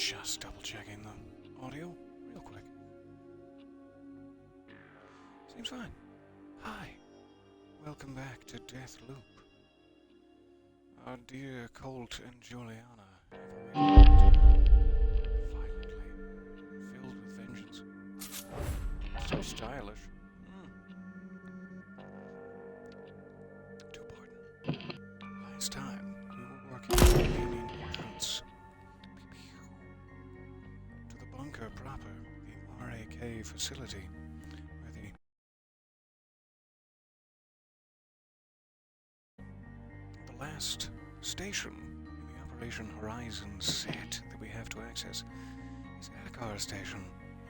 Just double-checking the audio real quick. Seems fine. Hi. Welcome back to Deathloop. Our dear Colt and Juliana have awakened violently, filled with vengeance. So stylish. Do pardon. Last time, we were working on the main entrance to the bunker proper, the RAK facility, where the last station in the Operation Horizon set that we have to access is Akar Station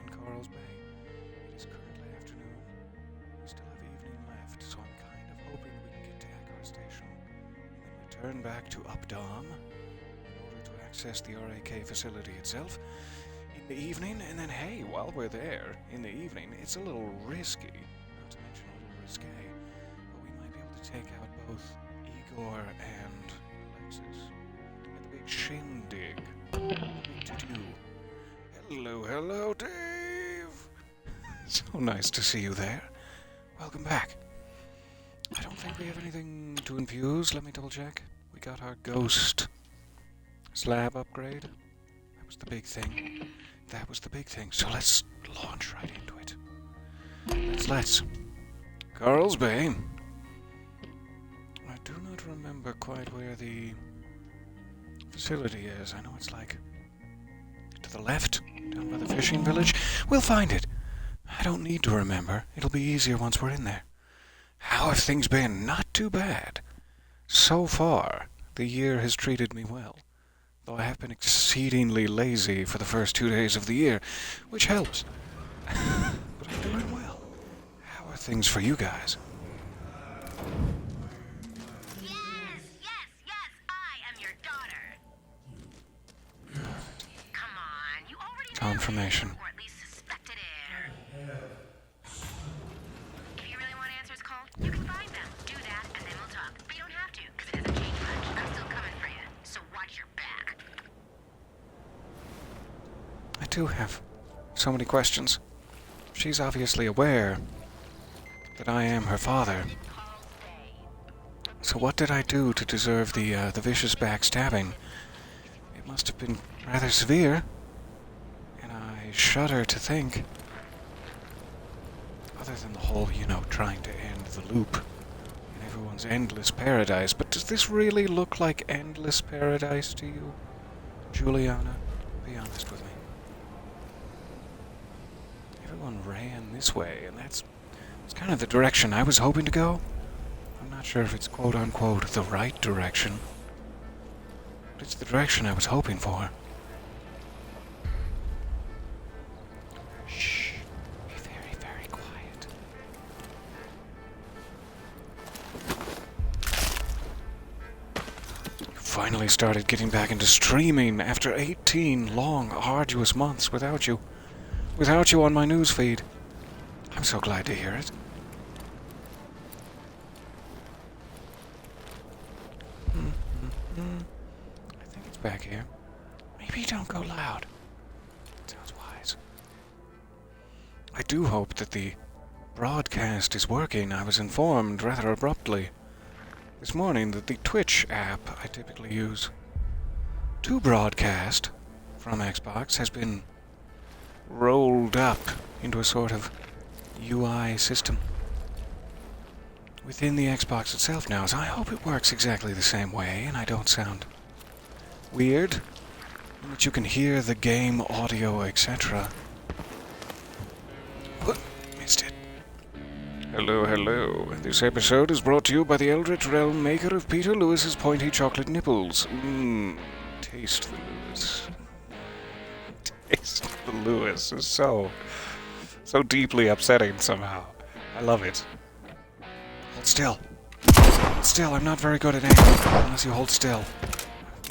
in Corals Bay. It is currently afternoon. We still have evening left, so I'm kind of hoping we can get to Akar Station and then return back to Updaam in order to access the RAK facility itself in the evening. And then, hey, while we're there in the evening, it's a little risky, not to mention a little risque, but we might be able to take out both Igor and Alexis at the big shindig, the big to-do. Hello, Dave! So nice to see you there. Welcome back. I don't think we have anything to infuse. Let me double check. We got our ghost slab upgrade. That was the big thing. That was the big thing. So let's launch right into it. Let's. Corals Bay. I do not remember quite where the facility is. I know it's like to the left, down by the fishing village. We'll find it. I don't need to remember. It'll be easier once we're in there. How have things been? Not too bad. So far, the year has treated me well, though I have been exceedingly lazy for the first 2 days of the year, which helps. But I'm doing well. How are things for you guys? Confirmation. Or at least suspected it. If you really want answers, Cole, you can find them. Do that, and then we'll talk. But you don't have to, because it doesn't change much. I'm still coming for you, so watch your back. I do have so many questions. She's obviously aware that I am her father. So what did I do to deserve the vicious backstabbing? It must have been rather severe. I shudder to think, other than the whole, trying to end the loop in everyone's endless paradise, but does this really look like endless paradise to you, Juliana? Be honest with me. Everyone ran this way, and that's kind of the direction I was hoping to go. I'm not sure if it's quote-unquote the right direction, but it's the direction I was hoping for. Finally started getting back into streaming after 18 long, arduous months without you. Without you on my newsfeed. I'm so glad to hear it. I think it's back here. Maybe don't go loud. Sounds wise. I do hope that the broadcast is working. I was informed rather abruptly this morning that the Twitch app I typically use to broadcast from Xbox has been rolled up into a sort of UI system within the Xbox itself now, so I hope it works exactly the same way and I don't sound weird, and that you can hear the game audio, etc. What? Missed it. Hello. This episode is brought to you by the Eldritch Realm, maker of Peter Lewis's pointy chocolate nipples. Taste the Lewis. Taste the Lewis is so deeply upsetting somehow. I love it. Hold still. Hold still, I'm not very good at aiming, unless you hold still.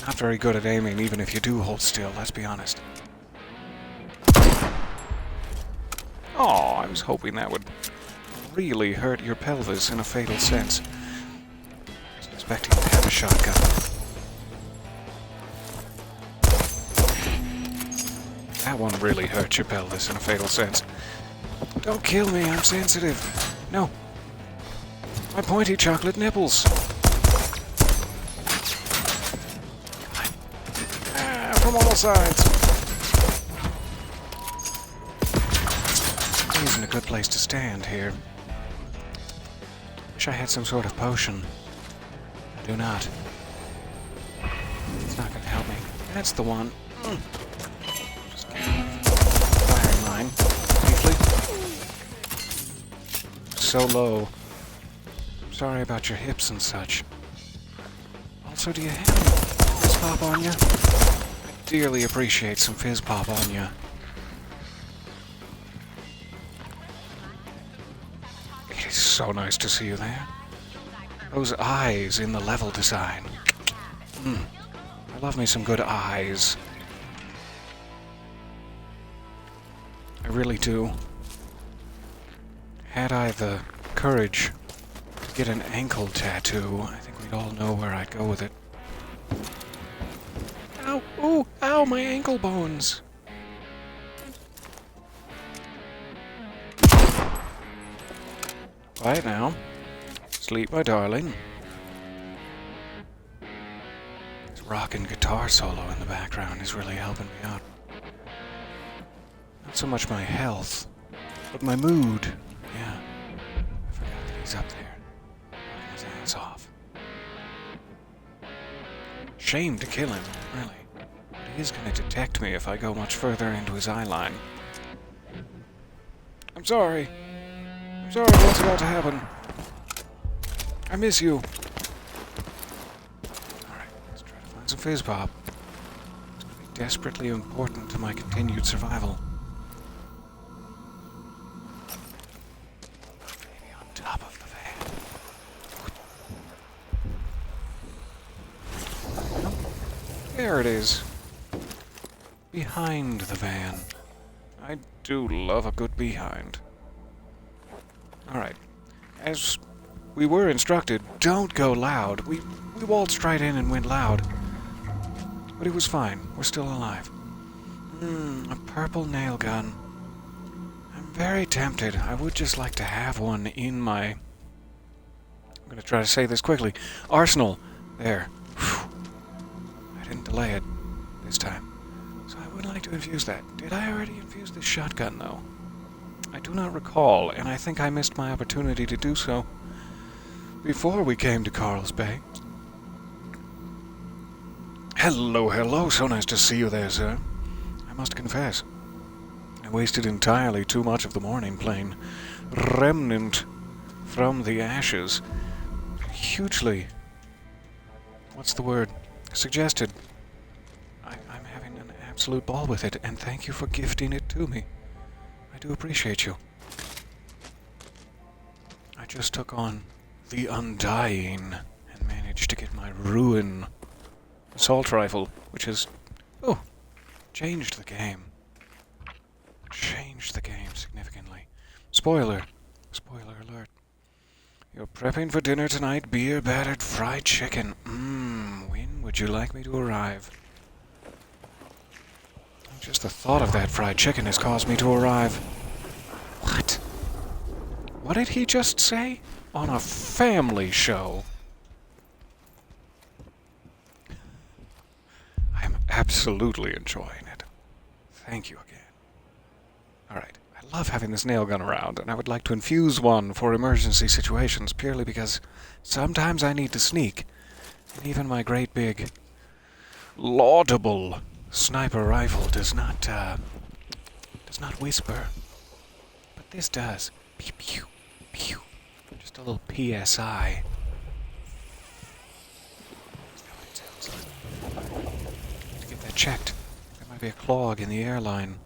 I'm not very good at aiming, even if you do hold still, let's be honest. Oh, I was hoping that would really hurt your pelvis in a fatal sense. I was expecting to have a shotgun. That one really hurt your pelvis in a fatal sense. Don't kill me, I'm sensitive. No. My pointy chocolate nipples. From all sides. Isn't a good place to stand here. Wish I had some sort of potion. I do not. It's not going to help me. That's the one. Just firing line. Briefly. So low. Sorry about your hips and such. Also, do you have any Fiz Pop on you? I dearly appreciate some Fiz Pop on you. It is so nice to see you there. Those eyes in the level design. I love me some good eyes. I really do. Had I the courage to get an ankle tattoo, I think we'd all know where I'd go with it. Ow! Ooh! Ow! My ankle bones! Quiet now. Sleep, my darling. This rockin' guitar solo in the background is really helping me out. Not so much my health, but my mood. Yeah. I forgot that he's up there. Working his ass off. Shame to kill him, really. But he is going to detect me if I go much further into his eye line. I'm sorry. I'm sorry what's about to happen. I miss you. Alright, let's try to find some Fiz Pop. It's going to be desperately important to my continued survival. Maybe on top of the van. Oh, there it is. Behind the van. I do love a good behind. Alright. As we were instructed, don't go loud. We waltzed right in and went loud. But it was fine. We're still alive. A purple nail gun. I'm very tempted. I would just like to have one in my... I'm going to try to say this quickly. Arsenal. There. Whew. I didn't delay it this time. So I would like to infuse that. Did I already infuse this shotgun, though? I do not recall, and I think I missed my opportunity to do so before we came to Carl's Bay. Hello, hello. So nice to see you there, sir. I must confess, I wasted entirely too much of the morning playing Remnant from the Ashes. Hugely... what's the word? Suggested. I'm having an absolute ball with it, and thank you for gifting it to me. I do appreciate you. I just took on the Undying and managed to get my Ruin assault rifle, which has, changed the game. Changed the game significantly. Spoiler alert. You're prepping for dinner tonight, beer-battered fried chicken. When would you like me to arrive? Just the thought of that fried chicken has caused me to arrive. What? What did he just say? On a family show. I am absolutely enjoying it. Thank you again. Alright, I love having this nail gun around, and I would like to infuse one for emergency situations, purely because sometimes I need to sneak. And even my great big, laudable sniper rifle does not whisper. But this does. Pew, pew, pew. Just a little PSI. To get that checked. There might be a clog in the airline.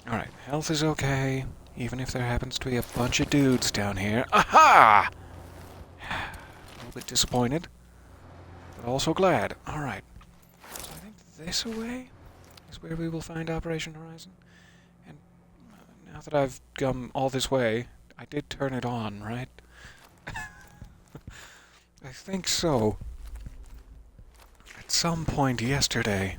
Alright, health is okay, even if there happens to be a bunch of dudes down here. Aha! A little bit disappointed, but also glad. Alright. So I think this way is where we will find Operation Horizon. And now that I've come all this way, I did turn it on, right? I think so. At some point yesterday,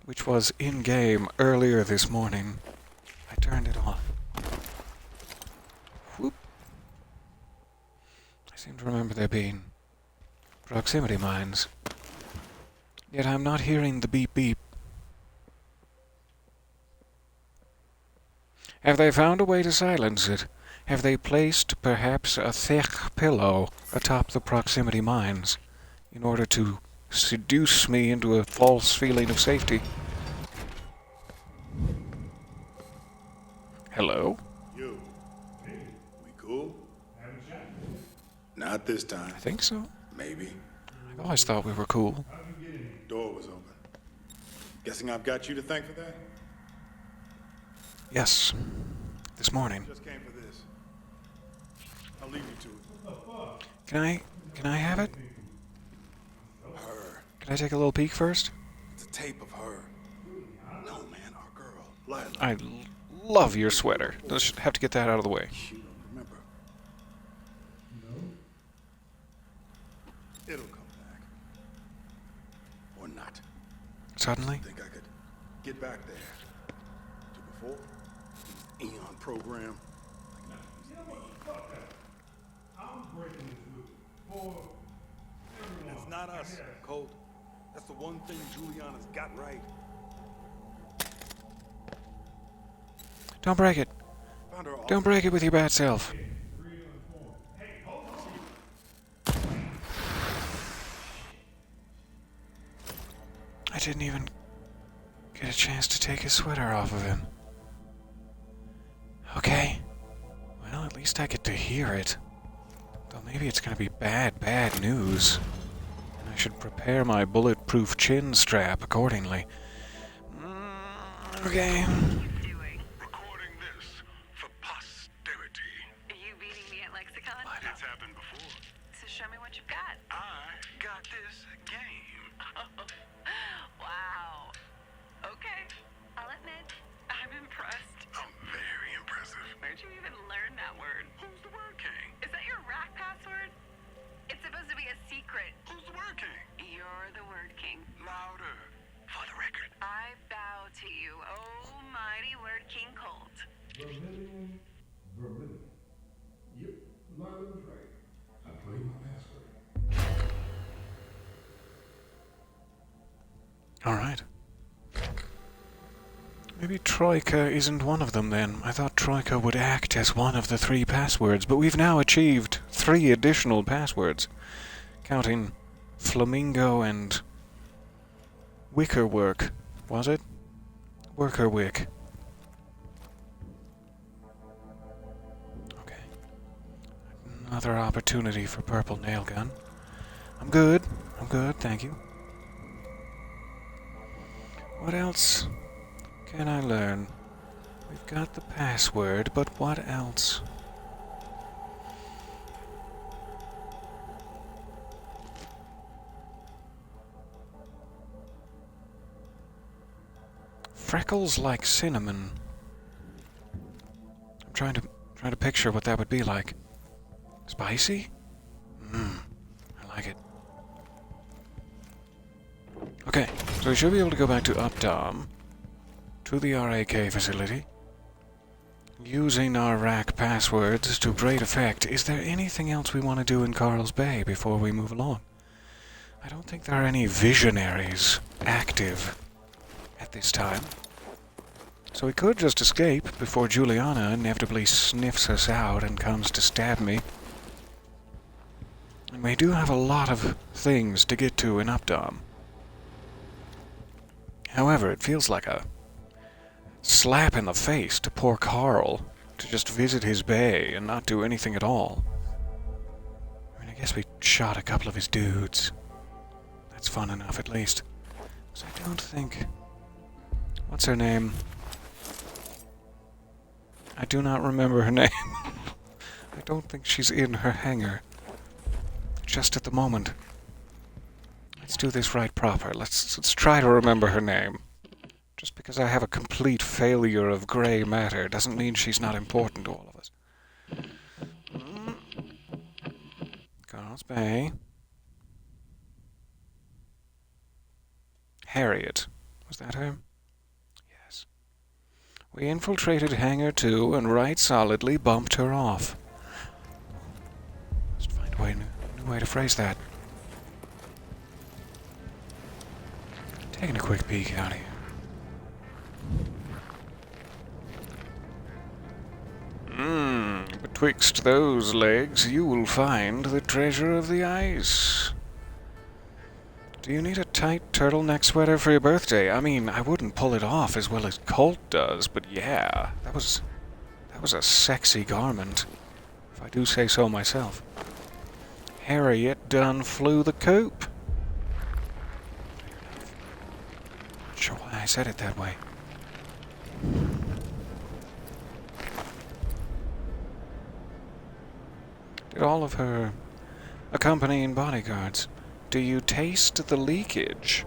which was in-game earlier this morning. I turned it on. Whoop. I seem to remember there being proximity mines. Yet I'm not hearing the beep beep. Have they found a way to silence it? Have they placed perhaps a thick pillow atop the proximity mines in order to seduce me into a false feeling of safety? Hello? You. Hey. We cool? Not this time. I think so. Maybe. I've always thought we were cool. Door was open. Guessing I've got you to thank for that? Yes. This morning. Just came for this. I'll leave you to it. Can I have it? Her. Can I take a little peek first? It's a tape of her. No, man, our girl. Lila. I love your sweater. I should have to get that out of the way. You don't remember. No. It'll come back. Or not. Suddenly? Think I could get back there. To before? Eon program. It's not us, Colt. That's the one thing Juliana's got right. Don't break it. Found her Don't break it with your bad self. I didn't even get a chance to take his sweater off of him. Okay. Well, at least I get to hear it. Though maybe it's gonna be bad news. And I should prepare my bulletproof chin strap accordingly. Okay. Recording this for posterity. Are you beating me at lexicon? It's happened before. So show me what you've got. I got this game. Wow. Okay. I'll admit, I'm impressed. I'm very impressive. Where'd you even learn that word? Who's the word king? Is that your rack password? It's supposed to be a secret. Who's the word king? You're the word king. Louder. For the record. I bow to you, almighty word king Colt. Vermilion. Yep, Lila was right. I played my password. Alright. Maybe Troika isn't one of them then. I thought Troika would act as one of the 3 passwords, but we've now achieved 3 additional passwords, counting Flamingo and Wickerwork, was it? Workerwick. Okay. Another opportunity for purple nail gun. I'm good, thank you. What else can I learn? We've got the password, but what else? Freckles like cinnamon. I'm trying to picture what that would be like. Spicy? I like it. Okay, so we should be able to go back to Updaam, to the RAK facility, using our rack passwords to great effect. Is there anything else we want to do in Carl's Bay before we move along? I don't think there are any visionaries active at this time. So we could just escape before Juliana inevitably sniffs us out and comes to stab me. And we do have a lot of things to get to in Updaam. However, it feels like a slap in the face to poor Carl to just visit his bay and not do anything at all. I mean, I guess we shot a couple of his dudes. That's fun enough, at least. So I don't think... What's her name? I do not remember her name. I don't think she's in her hangar. Just at the moment. Let's do this right proper. Let's try to remember her name. Just because I have a complete failure of grey matter doesn't mean she's not important to all of us. Carl's Bay. Harriet. Was that her? Yes. We infiltrated Hangar 2 and right solidly bumped her off. Must find a new way to phrase that. Taking a quick peek out here. Betwixt those legs you will find the treasure of the ice. Do you need a tight turtleneck sweater for your birthday? I mean, I wouldn't pull it off as well as Colt does, but yeah, that was a sexy garment, if I do say so myself. Harriet done flew the coop. Not sure why I said it that way. Did all of her accompanying bodyguards, do you taste the leakage?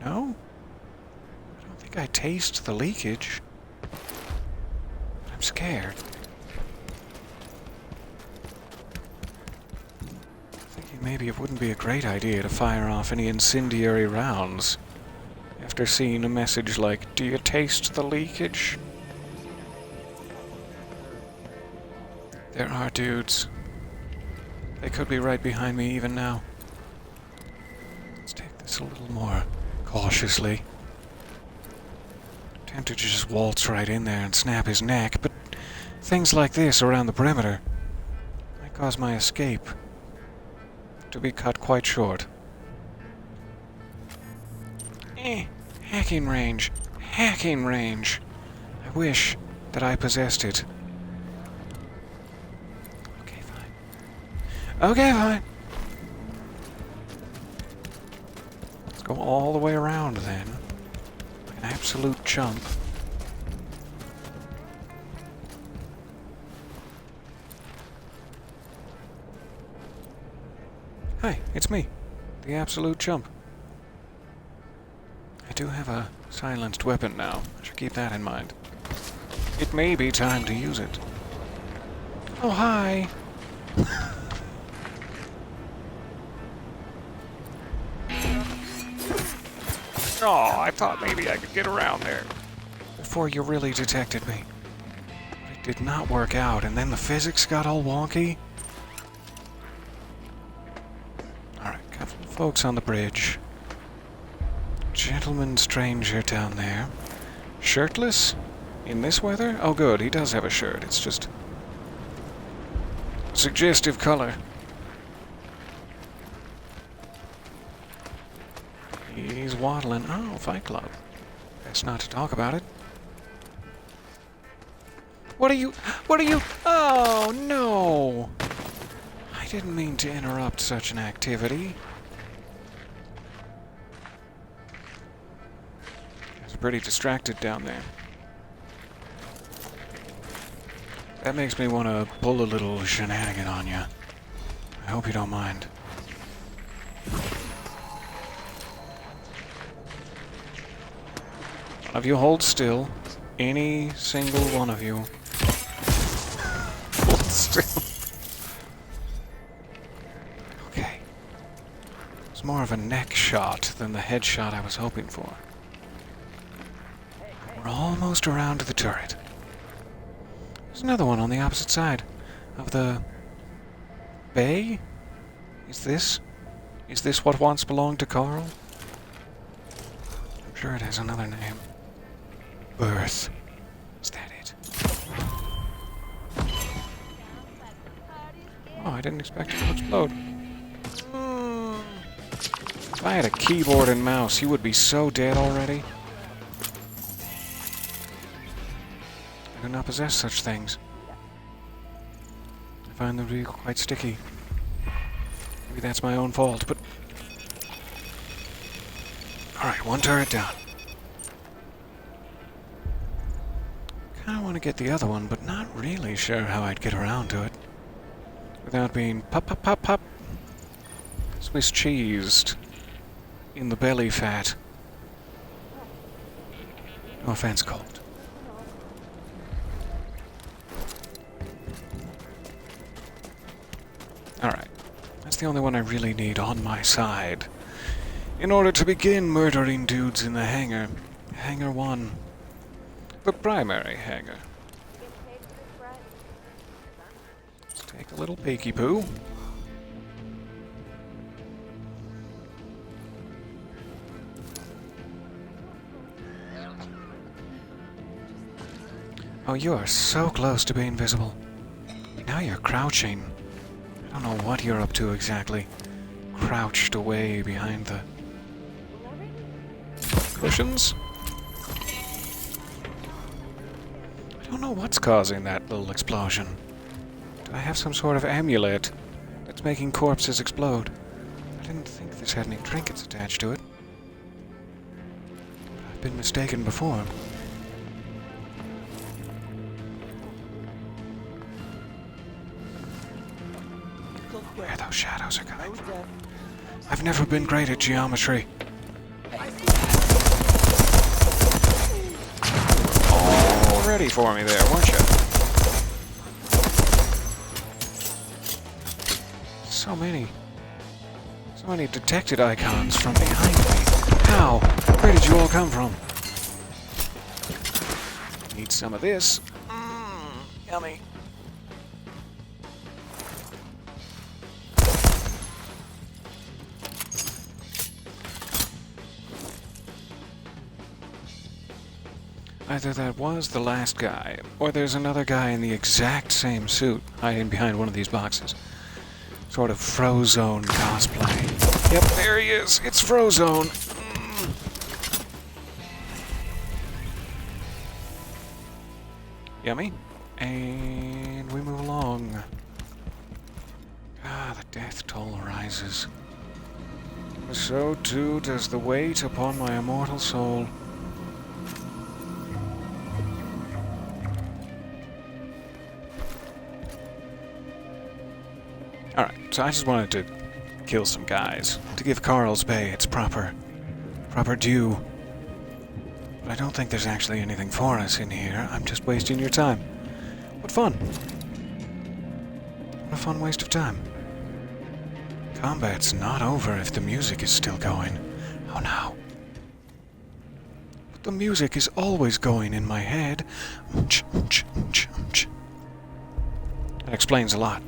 No? I don't think I taste the leakage. I'm scared. Thinking maybe it wouldn't be a great idea to fire off any incendiary rounds after seeing a message like, do you taste the leakage? There are dudes. They could be right behind me even now. Let's take this a little more cautiously. Tempted to just waltz right in there and snap his neck, but things like this around the perimeter might cause my escape to be cut quite short. Hacking range. Hacking range. I wish that I possessed it. Okay, fine. Let's go all the way around then. Like an absolute chump. Hi, it's me, the absolute chump. I do have a silenced weapon now. I should keep that in mind. It may be time to use it. Oh, hi. Oh, I thought maybe I could get around there before you really detected me. But it did not work out, and then the physics got all wonky. Alright, couple of folks on the bridge. Gentleman stranger down there. Shirtless? In this weather? Oh good, he does have a shirt. It's just suggestive color. He's waddling. Oh, Fight Club. Best not to talk about it. What are you? Oh, no! I didn't mean to interrupt such an activity. I was pretty distracted down there. That makes me want to pull a little shenanigan on you. I hope you don't mind. One of you hold still. Any single one of you. Hold still. Okay. It's more of a neck shot than the head shot I was hoping for. We're almost around to the turret. There's another one on the opposite side of the bay. Is this what once belonged to Carl? I'm sure it has another name. Birth. Is that it? Oh, I didn't expect it to explode. If I had a keyboard and mouse, you would be so dead already. I do not possess such things. I find them to be quite sticky. Maybe that's my own fault, but... Alright, one turret down. Kinda want to get the other one, but not really sure how I'd get around to it. Without being pop, Swiss cheesed in the belly fat. No offense, Colt. Alright. That's the only one I really need on my side in order to begin murdering dudes in the hangar. Hangar 1. The primary hangar. Let's take a little peeky poo. Oh, you are so close to being visible. Now you're crouching. I don't know what you're up to exactly. Crouched away behind the cushions? I don't know what's causing that little explosion. Do I have some sort of amulet that's making corpses explode? I didn't think this had any trinkets attached to it. But I've been mistaken before. Where those shadows are coming from. I've never been great at geometry. All ready for me there, weren't you? So many detected icons from behind me. How? Where did you all come from? Need some of this. Yummy. Either that was the last guy, or there's another guy in the exact same suit hiding behind one of these boxes. Sort of Frozone cosplay. Yep, there he is. It's Frozone. Yummy. And we move along. Ah, the death toll rises. So too does the weight upon my immortal soul. Alright, so I just wanted to kill some guys, to give Carl's Bay its proper due. But I don't think there's actually anything for us in here. I'm just wasting your time. What fun. What a fun waste of time. Combat's not over if the music is still going. Oh no. But the music is always going in my head. That explains a lot.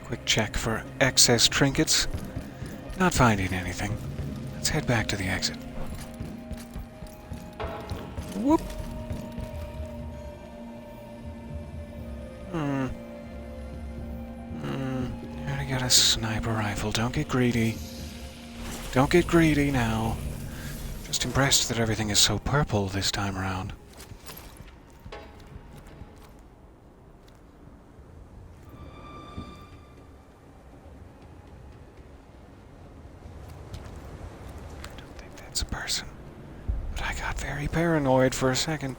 Quick check for excess trinkets. Not finding anything. Let's head back to the exit. Whoop! Already got a sniper rifle. Don't get greedy. Don't get greedy now. Just impressed that everything is so purple this time around. A person, but I got very paranoid for a second.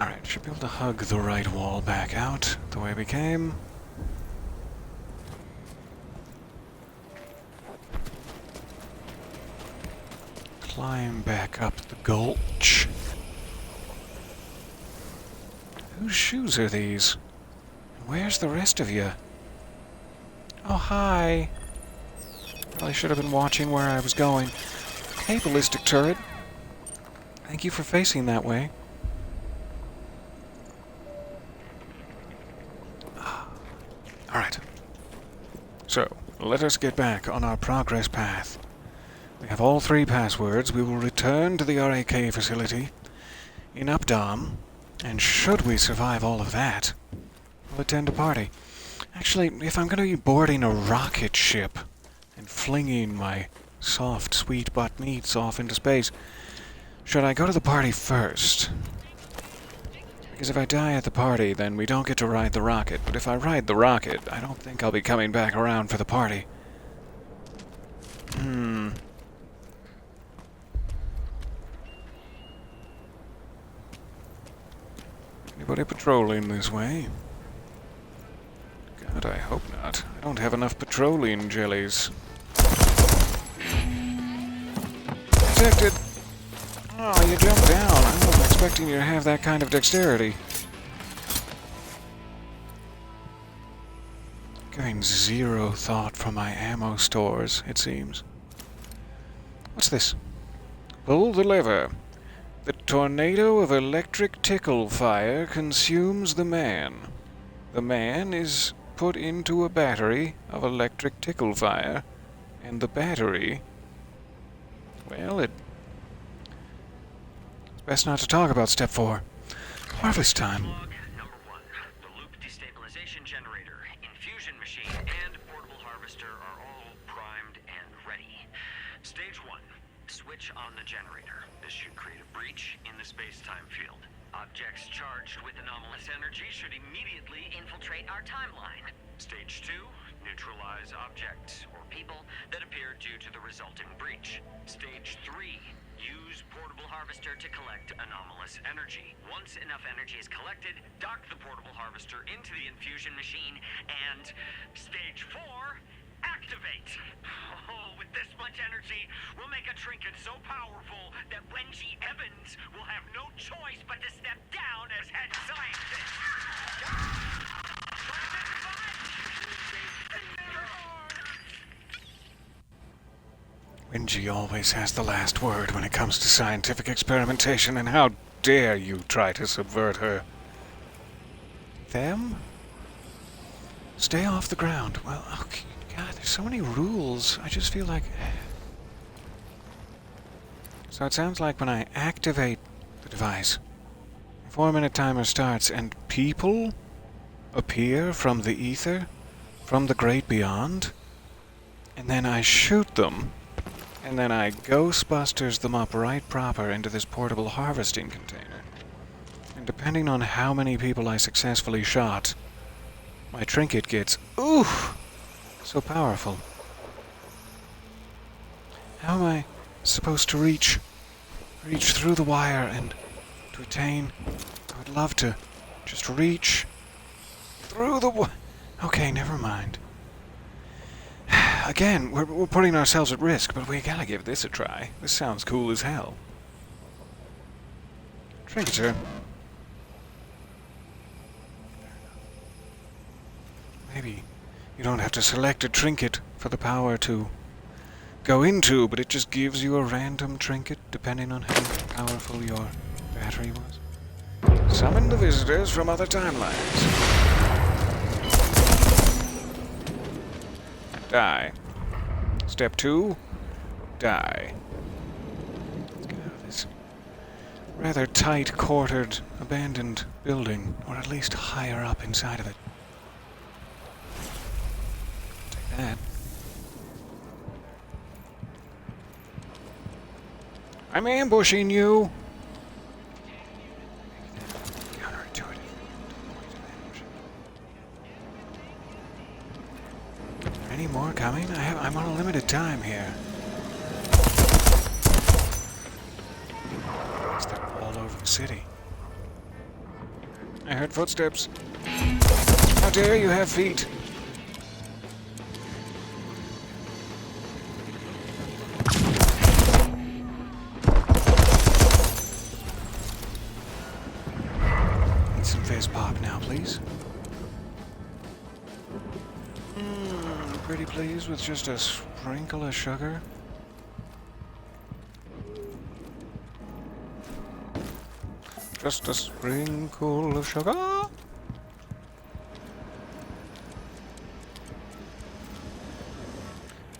Alright, should be able to hug the right wall back out the way we came. Climb back up the gulch. Whose shoes are these? Where's the rest of you? Oh, hi. Probably should have been watching where I was going. Hey, ballistic turret. Thank you for facing that way. Alright. So, let us get back on our progress path. We have all 3 passwords. We will return to the RAK facility in Updaam, and should we survive all of that, we'll attend a party. Actually, if I'm going to be boarding a rocket ship and flinging my soft, sweet butt meats off into space, should I go to the party first? Because if I die at the party, then we don't get to ride the rocket. But if I ride the rocket, I don't think I'll be coming back around for the party. Anybody patrolling this way? But I hope not. I don't have enough petroleum jellies. Detected! Oh, you jumped down. I wasn't expecting you to have that kind of dexterity. Giving zero thought for my ammo stores, it seems. What's this? Pull the lever. The tornado of electric tickle fire consumes the man. The man is put into a battery of electric tickle fire, and the battery... Well, it's best not to talk about step 4. Harvest time. Log number 1. The loop destabilization generator, infusion machine, and portable harvester are all primed and ready. Stage 1. Switch on the generator. This should create a breach in the space-time field. Objects charged with anomalous energy should immediately infiltrate our timeline. Stage 2. Neutralize objects or people that appear due to the resulting breach. Stage 3. Use portable harvester to collect anomalous energy. Once enough energy is collected, dock the portable harvester into the infusion machine, and Stage 4, activate! Oh, with this much energy, we'll make a trinket so powerful that Wenji Evans will have no choice but to step down as head scientist! Wenji always has the last word when it comes to scientific experimentation, and how dare you try to subvert her? Them? Stay off the ground. Well, okay, God, there's so many rules. I just feel like... So it sounds like when I activate the device, a 4-minute timer starts, and people appear from the ether, from the great beyond, and then I shoot them. And then I Ghostbusters them up right proper into this portable harvesting container. And depending on how many people I successfully shot, my trinket gets, ooh, so powerful. How am I supposed to reach through the wire and to attain? I would love to just reach through the wire. Okay, never mind. Again, we're putting ourselves at risk, but we gotta give this a try. This sounds cool as hell. Trinketer. Maybe you don't have to select a trinket for the power to go into, but it just gives you a random trinket depending on how powerful your battery was. Summon the visitors from other timelines. Die. Step 2, die. Let's get out of this rather tight-quartered, abandoned building, or at least higher up inside of it. Take that. I'm ambushing you! Counterintuitive. Any more coming? I'm on a limited time here. Is that all over the city? I heard footsteps. How dare you have feet? Need some Fiz Pop now, please. Pretty please with just a sprinkle of sugar. Just a sprinkle of sugar.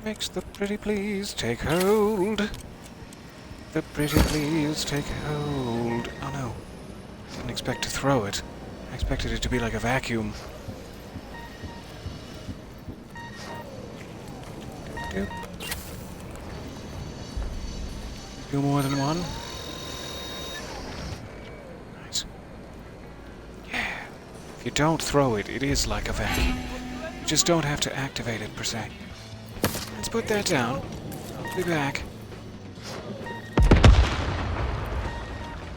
Makes the pretty please take hold. The pretty please take hold. Oh no. I didn't expect to throw it. I expected it to be like a vacuum. Do more than one. Nice. Yeah. If you don't throw it, it is like a vacuum. You just don't have to activate it per se. Let's put that down. I'll be back.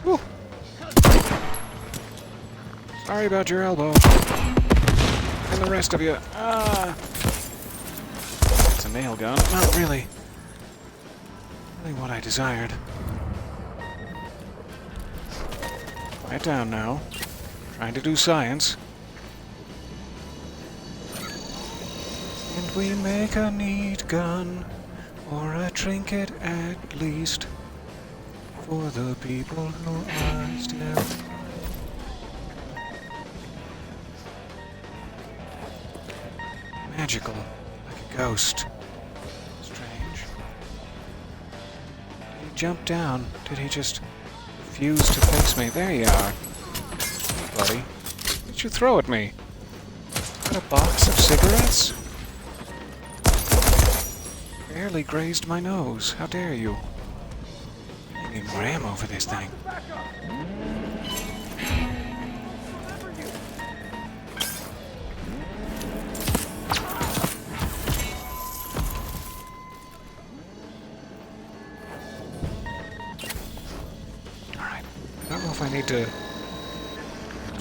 Woo. Sorry about your elbow. I the rest of you. Ah! It's a nail gun. Not really. Really what I desired. Quiet down now. Trying to do science. And we make a neat gun, or a trinket at least, for the people who are still. Magical, like a ghost. Strange. He jumped down. Did he just refuse to face me? There you are. Hey, buddy. What did you throw at me? Got a box of cigarettes? Barely grazed my nose. How dare you? I need more ammo for this thing. Alright. I don't know if I need to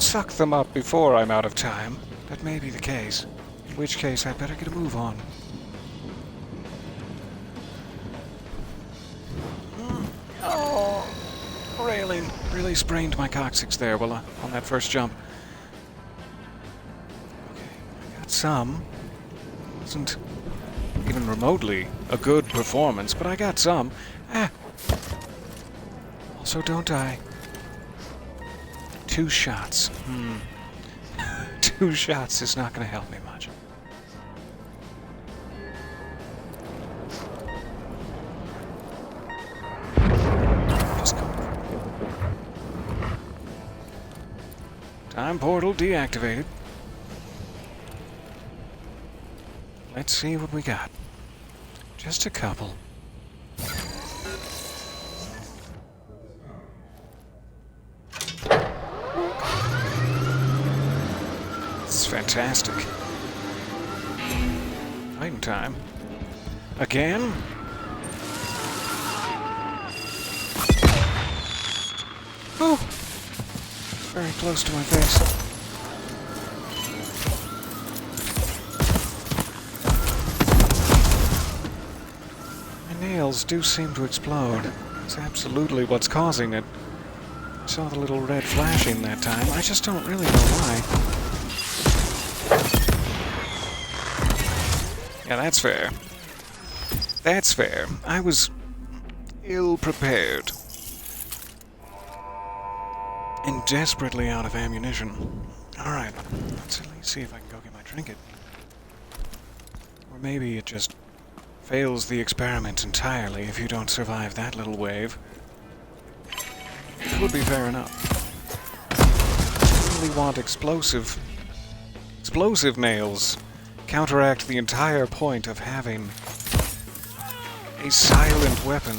suck them up before I'm out of time. That may be the case. In which case, I'd better get a move on. Oh, railing. Really sprained my coccyx there on that first jump. Okay, I got some. Wasn't even remotely a good performance, but I got some. Ah. Also, don't die. 2 shots. 2 shots is not going to help me much. Time portal deactivated. Let's see what we got. Just a couple. This is fantastic. Fighting time. Again? Oh! Very close to my face. My nails do seem to explode. It's absolutely what's causing it. I saw the little red flashing that time. I just don't really know why. Yeah, that's fair. That's fair. I was ill-prepared. And desperately out of ammunition. Alright, let's at least see if I can go get my trinket. Or maybe it just fails the experiment entirely if you don't survive that little wave. It would be fair enough. I really want explosive nails. Counteract the entire point of having a silent weapon.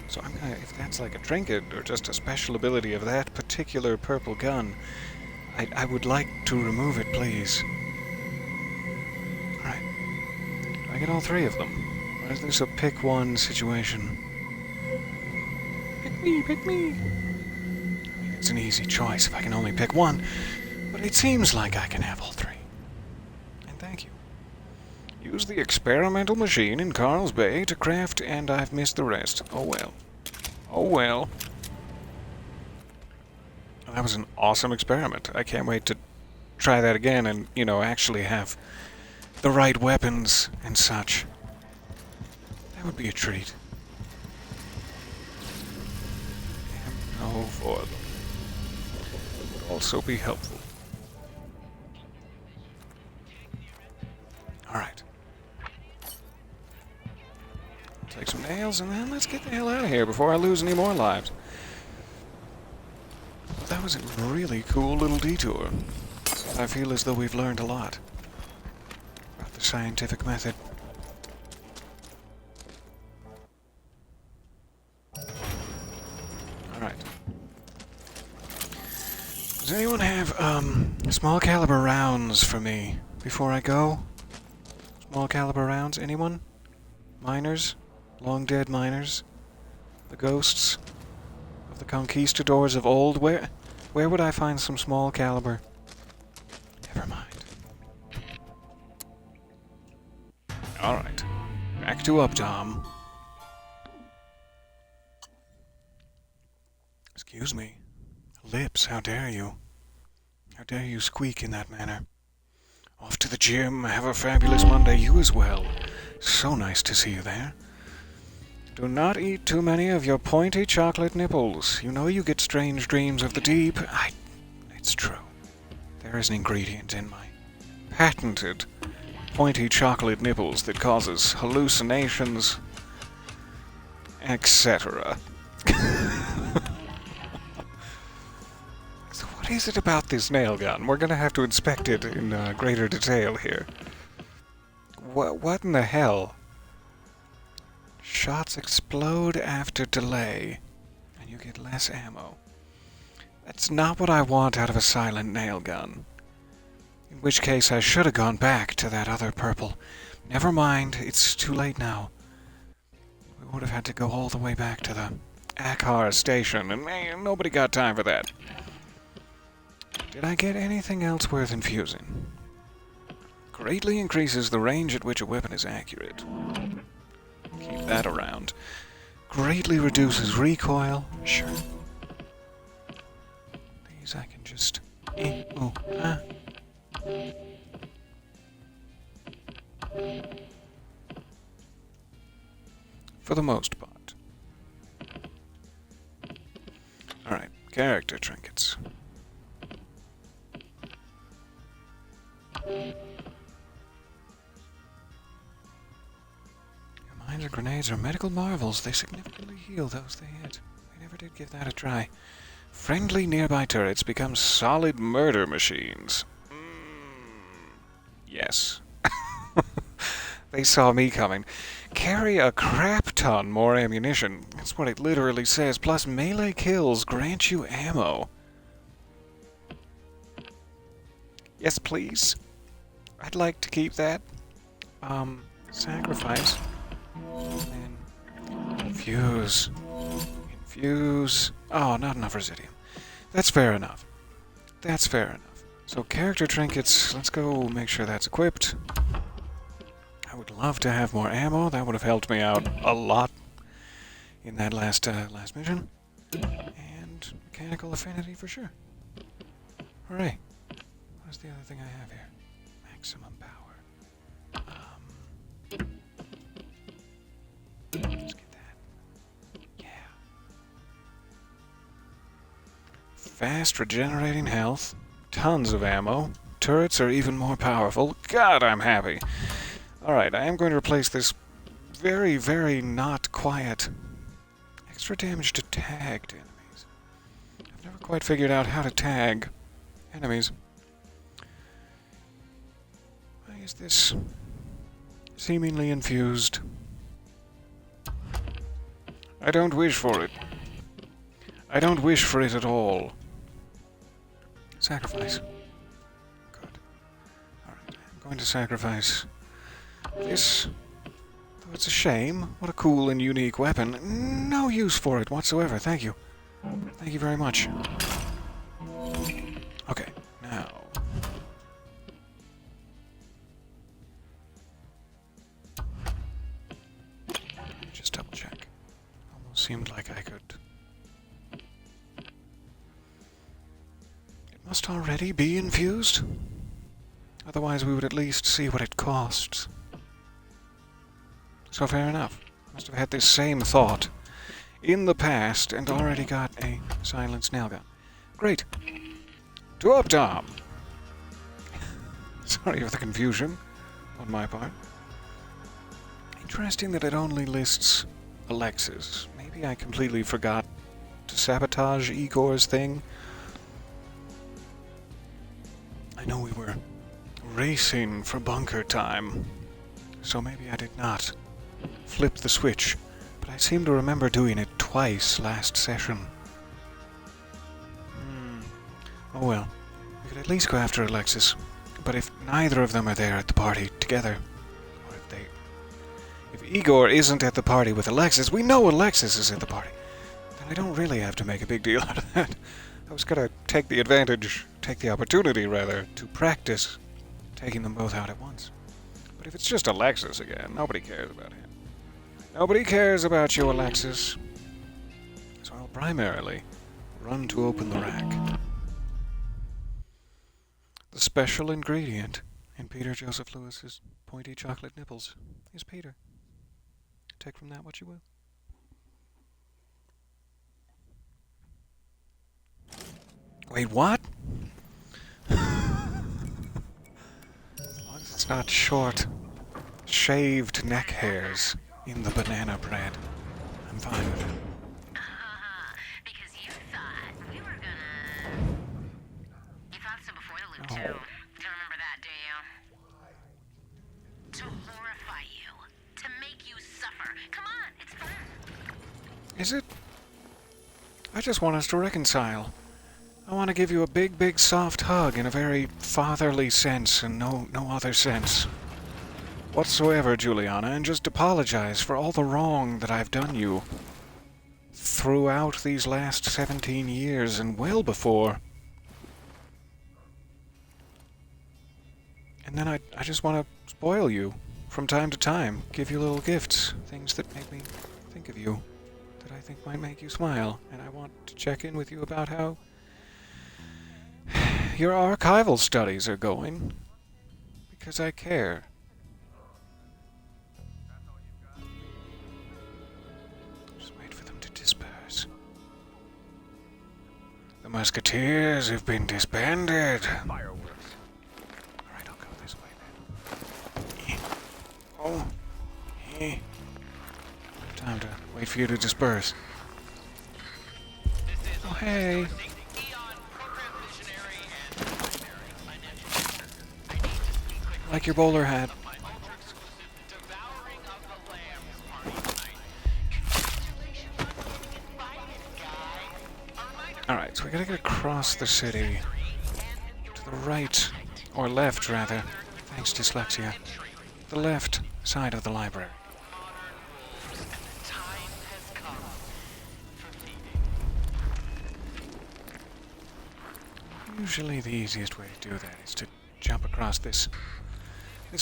So I'm gonna, if that's like a trinket or just a special ability of that particular purple gun, I would like to remove it, please. Alright. Do I get all 3 of them? Or is this a pick one situation? Pick me, pick me! I mean, it's an easy choice if I can only pick one, but it seems like I can have all 3. And thank you. Use the experimental machine in Carl's Bay to craft, and I've missed the rest. Oh well. Oh well. That was an awesome experiment. I can't wait to try that again and, you know, actually have the right weapons and such. That would be a treat. Ammo for them. Would also be helpful. Alright. Take some nails and then let's get the hell out of here before I lose any more lives. That was a really cool little detour. I feel as though we've learned a lot about the scientific method. Alright. Does anyone have, small caliber rounds for me before I go? Small caliber rounds? Anyone? Miners? long-dead miners? The ghosts of the conquistadors of old? Where would I find some small caliber? Never mind. Alright. Back to Updaam. Excuse me. Lips, how dare you? How dare you squeak in that manner? Off to the gym. Have a fabulous Monday. You as well. So nice to see you there. Do not eat too many of your pointy chocolate nipples. You know you get strange dreams of the deep. It's true. There is an ingredient in my patented pointy chocolate nipples that causes hallucinations, etc. So what is it about this nail gun? We're going to have to inspect it in greater detail here. What in the hell? Shots explode after delay, and you get less ammo. That's not what I want out of a silent nail gun. In which case I should have gone back to that other purple. Never mind, it's too late now. We would have had to go all the way back to the Akar station, and nobody got time for that. Did I get anything else worth infusing? Greatly increases the range at which a weapon is accurate. Keep that around. Greatly reduces recoil. Sure. These I can just... For the most part. Alright, character trinkets. Mines or grenades are medical marvels. They significantly heal those they hit. I never did give that a try. Friendly nearby turrets become solid murder machines. Yes. They saw me coming. Carry a crap ton more ammunition. That's what it literally says. Plus melee kills grant you ammo. Yes, please. I'd like to keep that. Sacrifice. And then infuse. Infuse. Oh, not enough residium. That's fair enough. That's fair enough. So character trinkets, let's go make sure that's equipped. I would love to have more ammo. That would have helped me out a lot in that last mission. And mechanical affinity for sure. Hooray. What's the other thing I have here? Maximum power. Let's get that. Yeah. Fast regenerating health. Tons of ammo. Turrets are even more powerful. God, I'm happy. Alright, I am going to replace this very, very not quiet extra damage to tagged enemies. I've never quite figured out how to tag enemies. Why is this seemingly infused? I don't wish for it. I don't wish for it at all. Sacrifice. Good. Alright, I'm going to sacrifice this. Though it's a shame. What a cool and unique weapon. No use for it whatsoever. Thank you. Thank you very much. Okay, now. Just double check. Almost seemed like I could. It must already be infused. Otherwise we would at least see what it costs. So fair enough. Must have had this same thought in the past and already got a silenced nail gun. Great. To Updaam. Sorry for the confusion on my part. Interesting that it only lists Alexis. Maybe I completely forgot to sabotage Igor's thing. I know we were racing for bunker time, so maybe I did not flip the switch, but I seem to remember doing it twice last session. Oh well, we could at least go after Alexis, but if neither of them are there at the party together, or If Igor isn't at the party with Alexis, we know Alexis is at the party. Then I don't really have to make a big deal out of that. I was gonna take the opportunity, to practice taking them both out at once. But if it's just Alexis again, nobody cares about him. Nobody cares about you, Alexis. So I'll primarily run to open the rack. The special ingredient in Peter Joseph Lewis's pointy chocolate nipples is Peter. Take from that what you will. Wait, what? It's not short, shaved neck hairs in the banana bread. I'm fine with it. Because you thought we were gonna... You thought so before the loop, too. Don't remember that, do you? To horrify you. To make you suffer. Come on, it's fun. Is it? I just want us to reconcile. I want to give you a big, big, soft hug in a very fatherly sense and no other sense whatsoever, Juliana, and just apologize for all the wrong that I've done you throughout these last 17 years and well before. And then I just want to spoil you from time to time, give you little gifts, things that make me think of you, that I think might make you smile, and I want to check in with you about how your archival studies are going, because I care. Just wait for them to disperse. The Musketeers have been disbanded. Fireworks. Alright, I'll go this way then. Oh. Time to wait for you to disperse. Oh, hey. Like your bowler hat. Alright, so we gotta get across the city. To the right, or left rather. Thanks, dyslexia. The left side of the library. Usually the easiest way to do that is to jump across this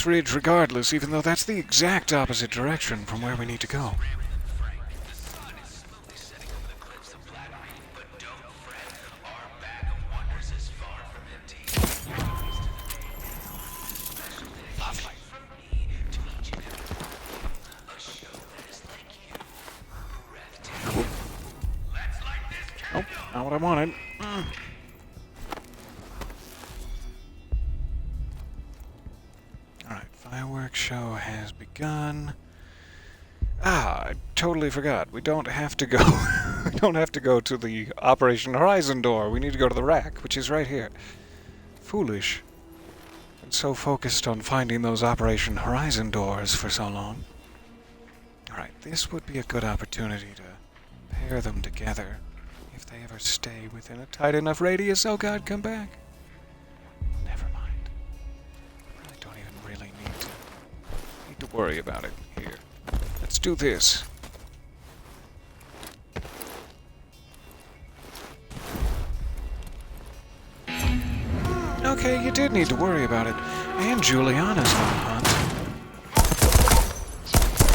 ridge regardless, even though that's the exact opposite direction from where we need to go. Lovely. Oh, not what I wanted. Fireworks show has begun. I totally forgot. We don't have to go. We don't have to go to the Operation Horizon door. We need to go to the rack, which is right here. Foolish. Been so focused on finding those Operation Horizon doors for so long. Alright, this would be a good opportunity to pair them together. If they ever stay within a tight enough radius. Oh god, come back. Never mind. To worry about it. Here. Let's do this. Okay, you did need to worry about it. And Juliana's on hunt.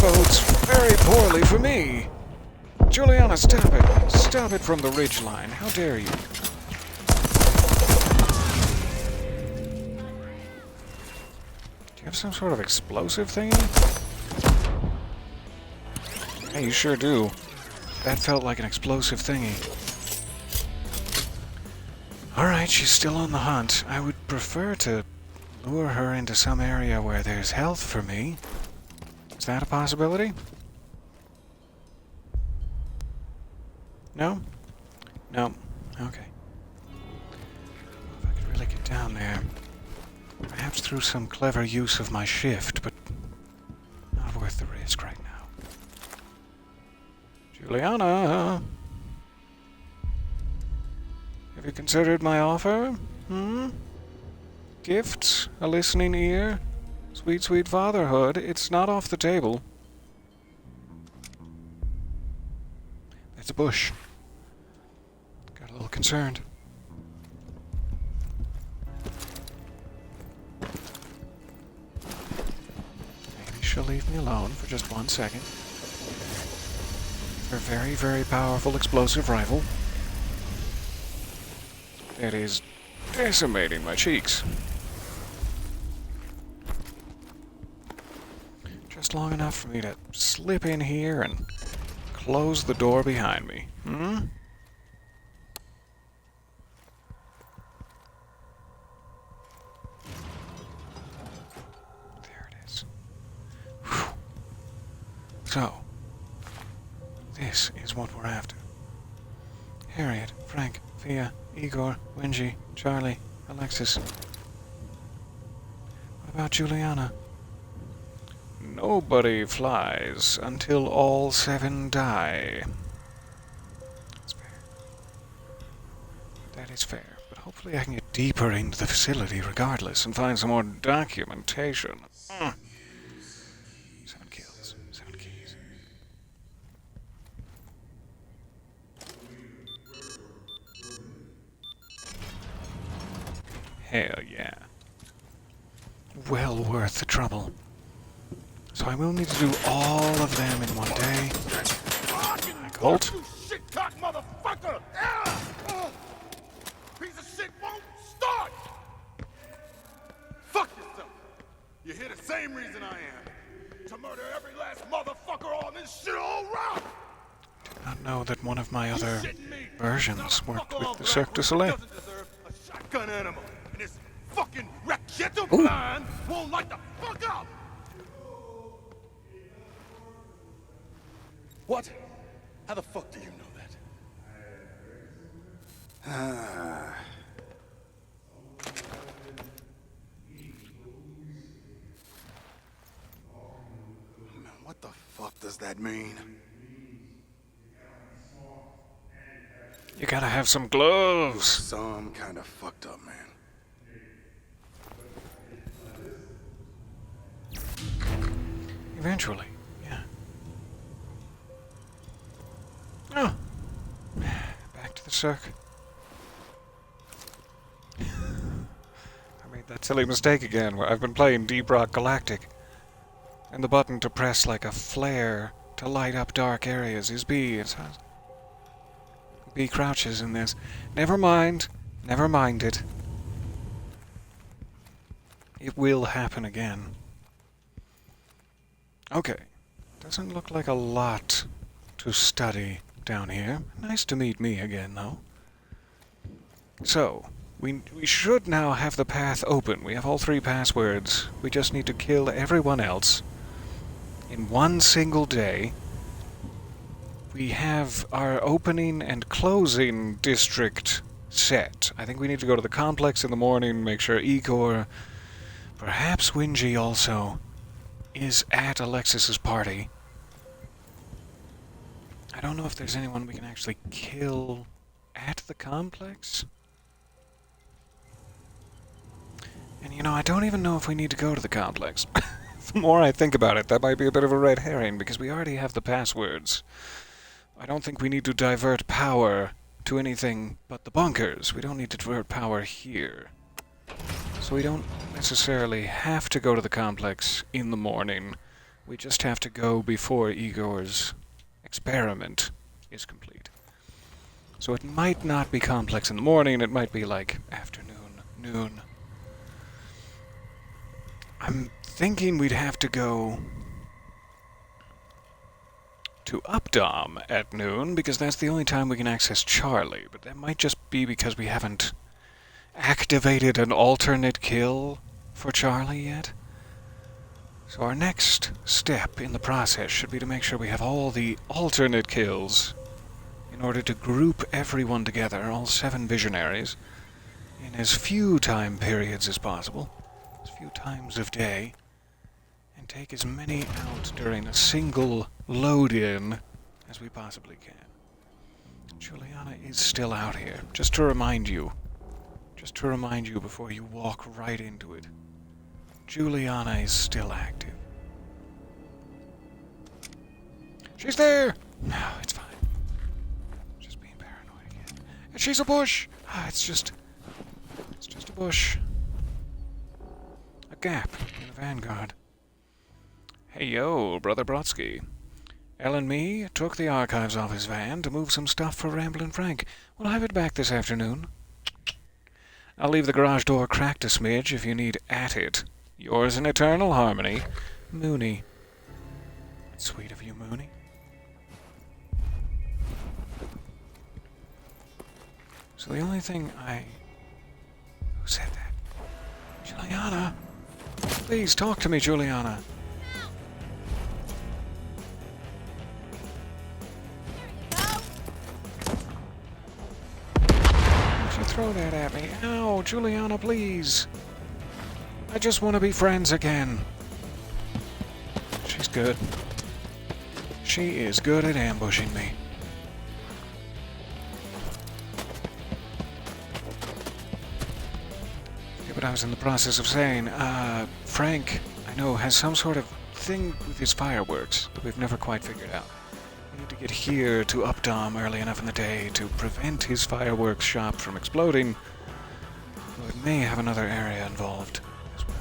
Bodes very poorly for me. Juliana, stop it. Stop it from the ridgeline. How dare you? You have some sort of explosive thingy? Hey, you sure do. That felt like an explosive thingy. Alright, she's still on the hunt. I would prefer to lure her into some area where there's health for me. Is that a possibility? No? No. Okay. If I could really get down there. Perhaps through some clever use of my shift, but not worth the risk right now. Juliana! Have you considered my offer? Gifts? A listening ear? Sweet, sweet fatherhood? It's not off the table. it's a bush. Got a little concerned. Maybe she'll leave me alone for just 1 second. Her very, very powerful explosive rifle. It is decimating my cheeks. Just long enough for me to slip in here and close the door behind me. Hmm? There it is. Whew. So, this is what we're after. Harriet, Frank, Thea, Igor, Wenji, Charlie, Alexis. What about Juliana? Nobody flies until all 7 die. That's fair. That is fair. But hopefully I can get deeper into the facility regardless and find some more documentation. 7 kills. 7 keys. Hell yeah. Well worth the trouble. So I will need to do all of them in one day. Colt. You shit-cock motherfucker! Piece of shit won't start! Fuck yourself! You're here the same reason I am. To murder every last motherfucker on this shit all rock! Did not know that one of my other versions worked with the Cirque du Soleil. Doesn't deserve a shotgun animal. And this fucking raquette blind won't light the fuck up! What? How the fuck do you know that? What the fuck does that mean? You gotta have some gloves. Some kind of fucked up, man. Eventually, yeah. Oh. Back to the Cirque. I made that silly mistake again where I've been playing Deep Rock Galactic. And the button to press like a flare to light up dark areas is B. B crouches in this. Never mind. Never mind it. It will happen again. Okay. Doesn't look like a lot to study down here. Nice to meet me again, though. So, we should now have the path open. We have all 3 passwords. We just need to kill everyone else in one single day. We have our opening and closing district set. I think we need to go to the complex in the morning, make sure Igor, perhaps Wenji also, is at Alexis's party. I don't know if there's anyone we can actually kill at the complex. And you know, I don't even know if we need to go to the complex. The more I think about it, that might be a bit of a red herring, because we already have the passwords. I don't think we need to divert power to anything but the bunkers. We don't need to divert power here. So we don't necessarily have to go to the complex in the morning. We just have to go before Igor's experiment is complete. So it might not be complex in the morning, it might be like afternoon, noon. I'm thinking we'd have to go to Updaam at noon, because that's the only time we can access Charlie, but that might just be because we haven't activated an alternate kill for Charlie yet. So our next step in the process should be to make sure we have all the alternate kills in order to group everyone together, all 7 visionaries, in as few time periods as possible, as few times of day, and take as many out during a single load-in as we possibly can. Juliana is still out here, just to remind you before you walk right into it. Juliana is still active. She's there! No, it's fine. She's a bush! Ah, it's just a bush. A gap in the vanguard. Hey yo, Brother Brodsky. El and me took the archives off his van to move some stuff for Ramblin' Frank. We'll have it back this afternoon. I'll leave the garage door cracked a smidge if you need at it. Yours in eternal harmony, Mooney. Sweet of you, Mooney. So the only thing Who said that? Juliana? Please, talk to me, Juliana. Don't you throw that at me. Ow, Juliana, please. I just want to be friends again. She's good. She is good at ambushing me. Yeah, but I was in the process of saying, Frank, I know, has some sort of thing with his fireworks that we've never quite figured out. We need to get here to Updaam early enough in the day to prevent his fireworks shop from exploding. Though it may have another area involved as well.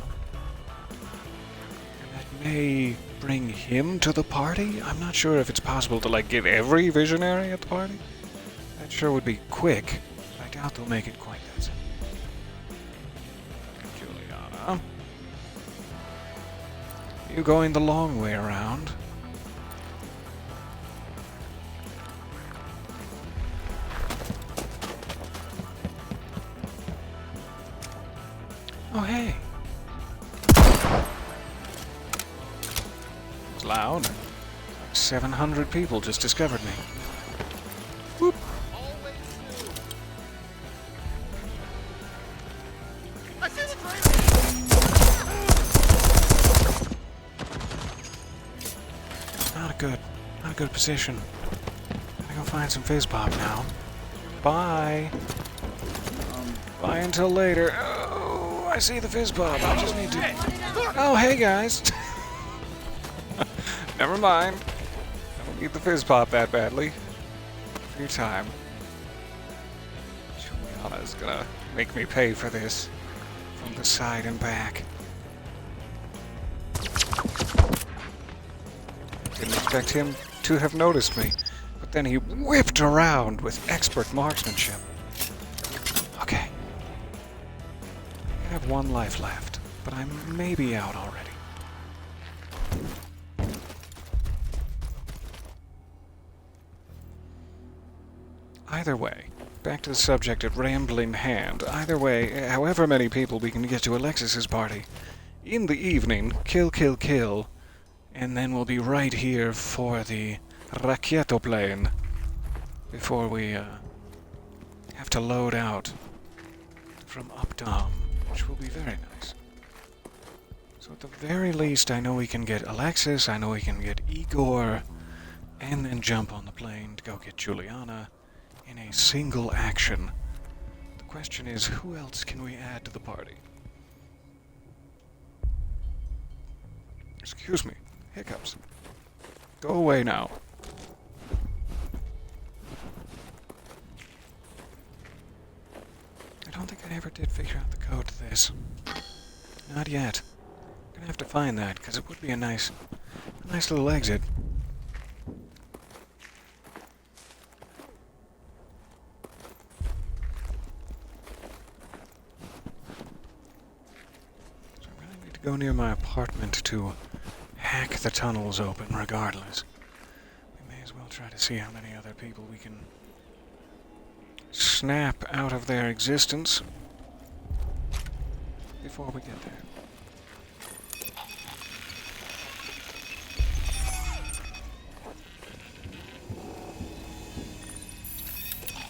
And that may bring him to the party? I'm not sure if it's possible to, like, get every visionary at the party. That sure would be quick. I doubt they'll make it quite that simple. Juliana. You going the long way around? Oh, hey. It's loud. 700 people just discovered me. Whoop. Not a good position. I go find some Fiz Pop now. Bye. Bye until later. Oh, I see the Fiz Pop. I just need to... Oh, hey guys. Never mind. I don't need the Fiz Pop that badly. For your time. Juliana's gonna make me pay for this. From the side and back. Didn't expect him to have noticed me. But then he whipped around with expert marksmanship. Okay. I have one life left, but I may be out already. Either way, back to the subject at rambling hand. Either way, however many people we can get to Alexis's party, in the evening, kill, and then we'll be right here for the Raqueto plane before we have to load out from Updaam, which will be very nice. So at the very least, I know we can get Alexis, I know we can get Igor, and then jump on the plane to go get Juliana in a single action. The question is, who else can we add to the party? Excuse me. Hiccups. Go away now. I don't think I ever did figure out the code to this. Not yet. I'm gonna have to find that, because it would be a nice little exit. So I'm gonna need to go near my apartment to hack the tunnels open regardless. We may as well try to see how many other people we can snap out of their existence before we get there.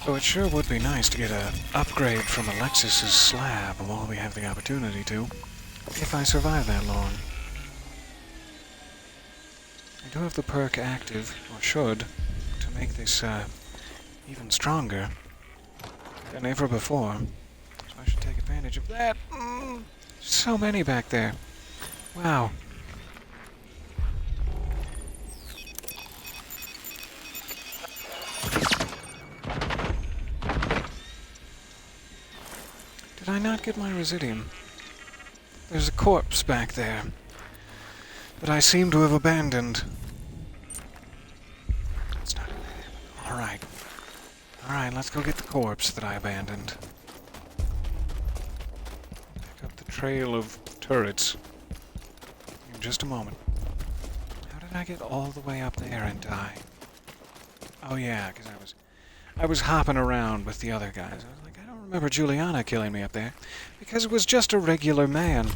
So it sure would be nice to get an upgrade from Alexis's slab while we have the opportunity to, if I survive that long. I do have the perk active, or should, to make this even stronger than ever before. So I should take advantage of that. So many back there. Wow. not get my residium? There's a corpse back there that I seem to have abandoned. That's not gonna happen. Alright. Alright, let's go get the corpse that I abandoned. Back up the trail of turrets in just a moment. How did I get all the way up there and die? Oh yeah, because I was hopping around with the other guys. I was like, I don't remember Juliana killing me up there. Because it was just a regular man.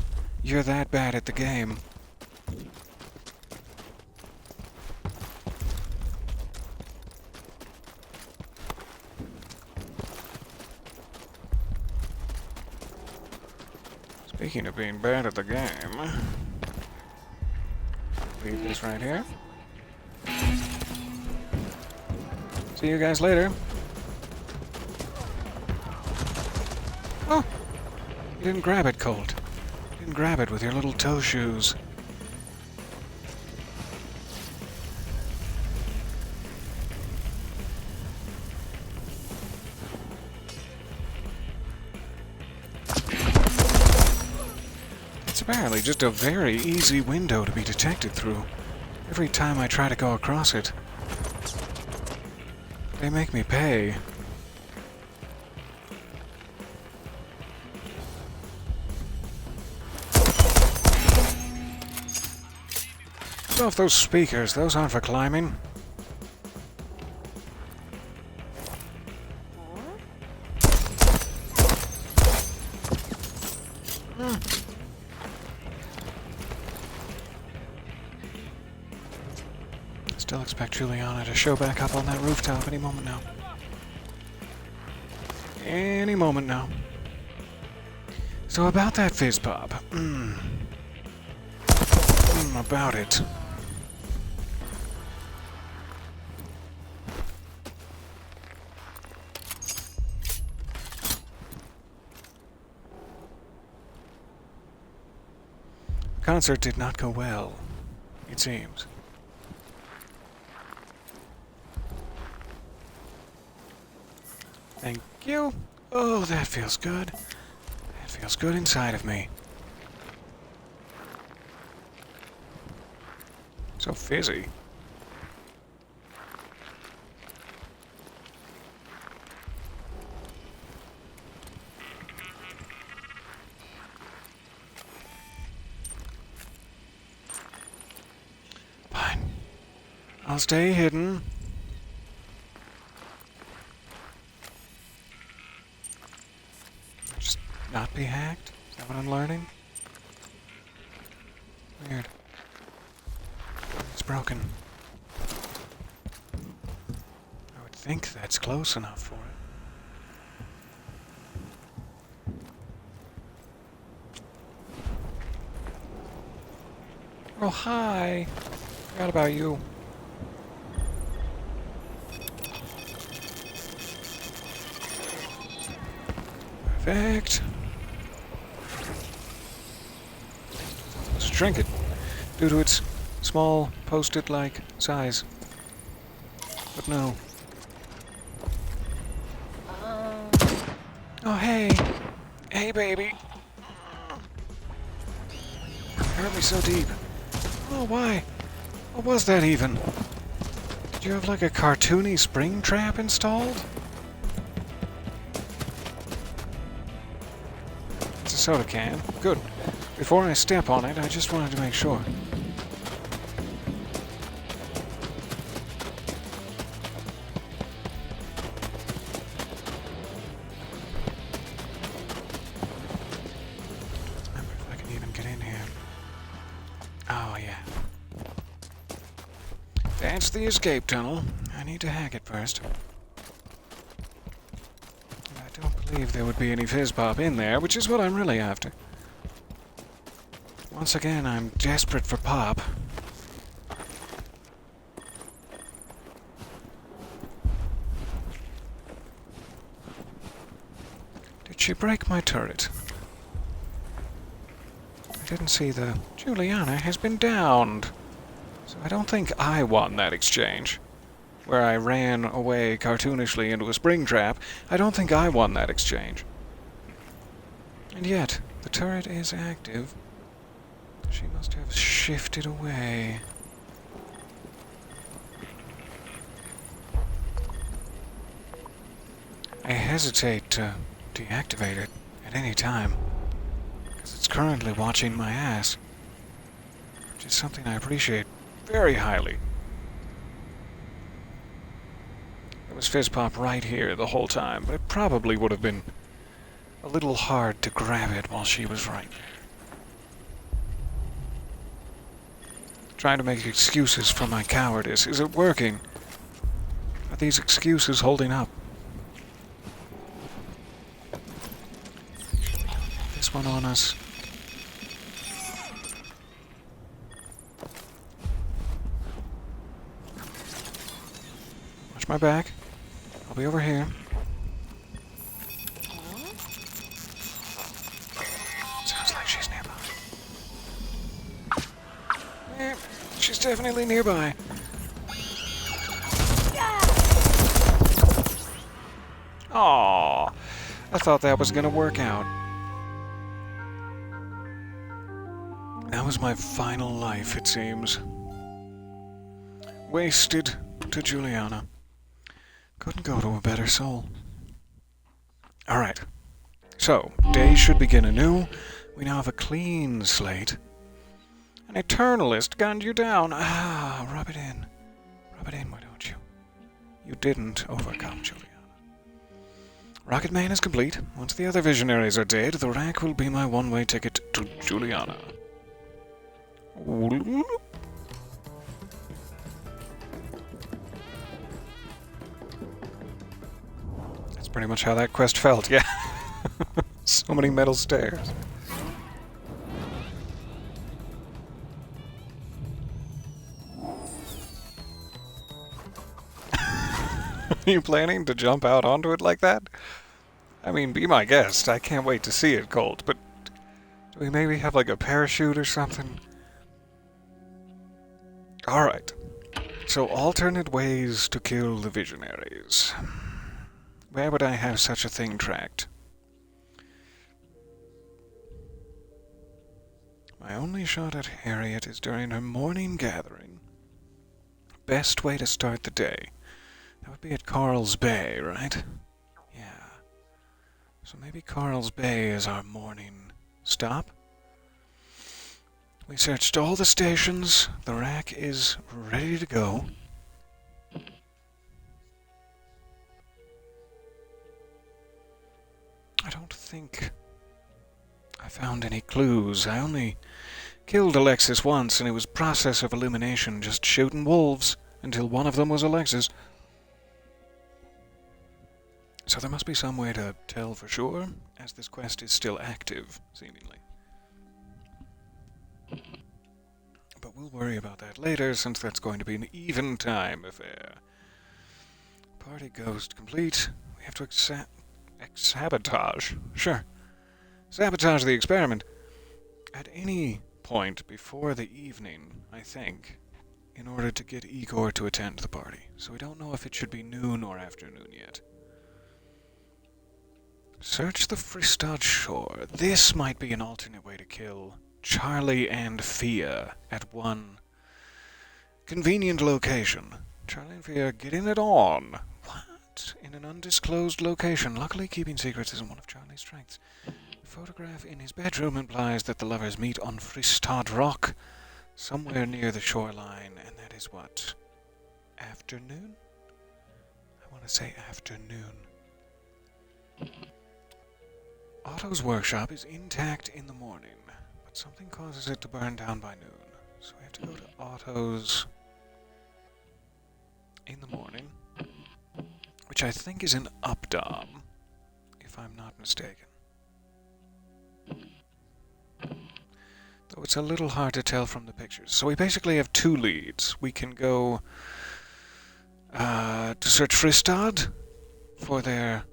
You're that bad at the game. Speaking of being bad at the game, leave this right here. See you guys later. Oh! You didn't grab it, Colt. You didn't grab it with your little toe shoes. It's apparently just a very easy window to be detected through. Every time I try to go across it, they make me pay. Get off those speakers, those aren't for climbing. Still expect Juliana to show back up on that rooftop any moment now. Any moment now. So about that Fiz Pop. About it. Concert did not go well, it seems. Thank you. Oh, that feels good. That feels good inside of me. So fizzy. Fine. I'll stay hidden. Just not be hacked? Is that what I'm learning? Weird. It's broken. I would think that's close enough for it. Oh, hi! Forgot about you. Perfect. It's a trinket due to its small, post-it-like size. But no. Oh, hey! Hey, baby! Hurt me so deep. Oh, why? What was that even? Did you have like a cartoony spring trap installed? It's a soda can. Good. Before I step on it, I just wanted to make sure. Remember if I can even get in here. Oh, yeah. That's the escape tunnel. I need to hack it first. I don't believe there would be any Fiz Pop in there, which is what I'm really after. Once again, I'm desperate for Pop. Did she break my turret? I didn't see the... Juliana has been downed. So I don't think I won that exchange. Where I ran away cartoonishly into a spring trap. I don't think I won that exchange. And yet, the turret is active. She must have shifted away. I hesitate to deactivate it at any time, because it's currently watching my ass, which is something I appreciate very highly. There was Fiz Pop right here the whole time, but it probably would have been a little hard to grab it while she was right there. Trying to make excuses for my cowardice. Is it working? Are these excuses holding up? This one on us. Watch my back. I'll be over here. Sounds like she's nearby. Yeah, she's definitely nearby. Aww, I thought that was gonna work out. That was my final life, it seems. Wasted to Juliana. Couldn't go to a better soul. Alright, so, day should begin anew. We now have a clean slate. An Eternalist gunned you down. Ah, rub it in. Rub it in, why don't you? You didn't overcome Juliana. Rocket main is complete. Once the other visionaries are dead, the rack will be my one-way ticket to Juliana. That's pretty much how that quest felt, yeah. So many metal stairs. Are you planning to jump out onto it like that? I mean, be my guest. I can't wait to see it, Colt, but do we maybe have like a parachute or something? Alright. So, alternate ways to kill the visionaries. Where would I have such a thing tracked? My only shot at Harriet is during her morning gathering. Best way to start the day. That would be at Carl's Bay, right? Yeah. So maybe Carl's Bay is our morning stop? We searched all the stations. The rack is ready to go. I don't think I found any clues. I only killed Alexis once, and it was process of elimination, just shooting wolves until one of them was Alexis. So there must be some way to tell for sure, as this quest is still active, seemingly. But we'll worry about that later, since that's going to be an even time affair. Party ghost complete. We have to sabotage. Sure. Sabotage the experiment. At any point before the evening, I think, in order to get Igor to attend the party. So we don't know if it should be noon or afternoon yet. Search the Fristad shore. This might be an alternate way to kill Charlie and Fia at one convenient location. Charlie and Fia getting it on. What? In an undisclosed location. Luckily, keeping secrets isn't one of Charlie's strengths. The photograph in his bedroom implies that the lovers meet on Fristad Rock, somewhere near the shoreline, and that is what? Afternoon? I want to say afternoon. Otto's workshop is intact in the morning, but something causes it to burn down by noon. So we have to go to Otto's in the morning, which I think is in Updaam, if I'm not mistaken. Though it's a little hard to tell from the pictures. So we basically have two leads. We can go to search Fristad for their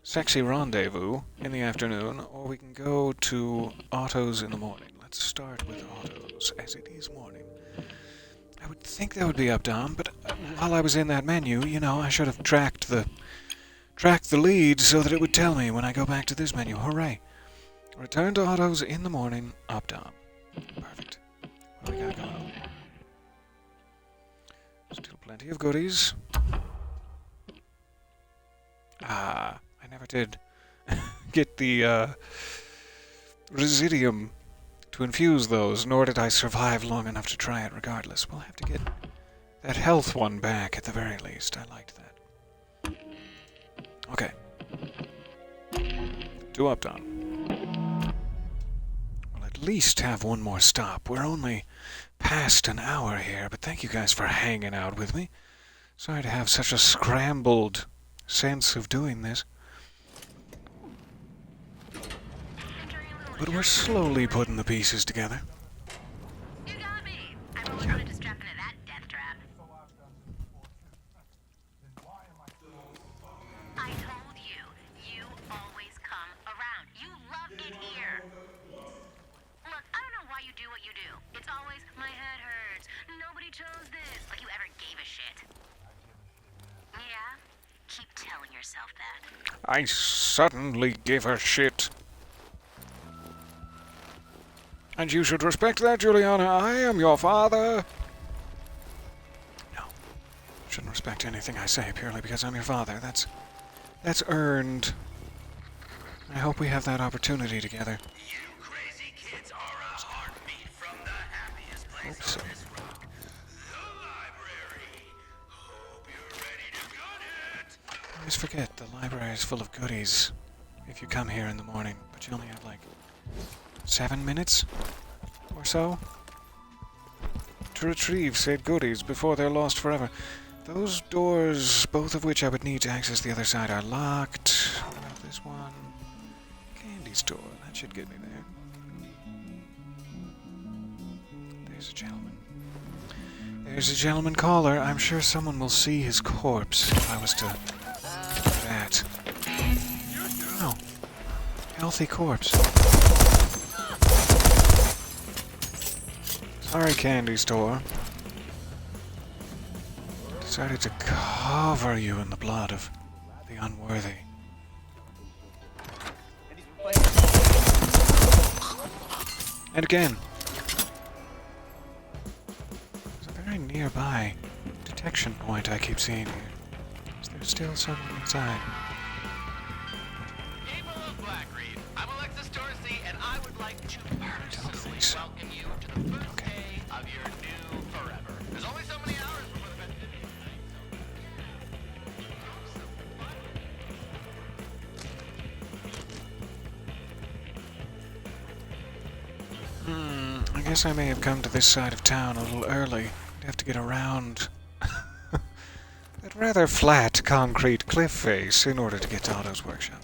sexy rendezvous in the afternoon, or we can go to Otto's in the morning. Let's start with Otto's, as it is morning. I would think that would be Updaam, but while I was in that menu, you know, I should have tracked the lead so that it would tell me when I go back to this menu. Hooray! Return to Otto's in the morning. Updaam. Perfect. What do we got going on? Still plenty of goodies. I never did get the residium to infuse those, nor did I survive long enough to try it regardless. We'll have to get that health one back at the very least. I liked that. Okay. To Updaam. We'll at least have one more stop. We're only past an hour here, but thank you guys for hanging out with me. Sorry to have such a scrambled sense of doing this. But we're slowly putting the pieces together. You got me. I really wanted to strap into that death trap. I told you. You always come around. You love it here. Look, I don't know why you do what you do. It's always, my head hurts. Nobody chose this. Like you ever gave a shit. Yeah? Keep telling yourself that. I suddenly give a shit. And you should respect that, Juliana. I am your father. No. Shouldn't respect anything I say purely because I'm your father. That's earned. I hope we have that opportunity together. You crazy kids are a heartbeat from the happiest place Hope so. on this rock. The library. Hope you're ready to gun it. I always forget the library is full of goodies if you come here in the morning, but you only have like 7 minutes or so to retrieve said goodies before they're lost forever. Those doors, both of which I would need to access the other side, are locked. What about this one? Candy store. That should get me there. There's a gentleman. There's a gentleman caller. I'm sure someone will see his corpse if I was to do that. Oh. Healthy corpse. Sorry, candy store. Decided to cover you in the blood of the unworthy. And again. There's a very nearby detection point I keep seeing here. Is there still someone inside? I'm Alexis Dorsey, and I would like to personally so. welcome you to the first day of your new forever. There's only so many hours before the festivities I guess I may have come to this side of town a little early. I'd have to get around that rather flat concrete cliff face in order to get to Otto's workshop.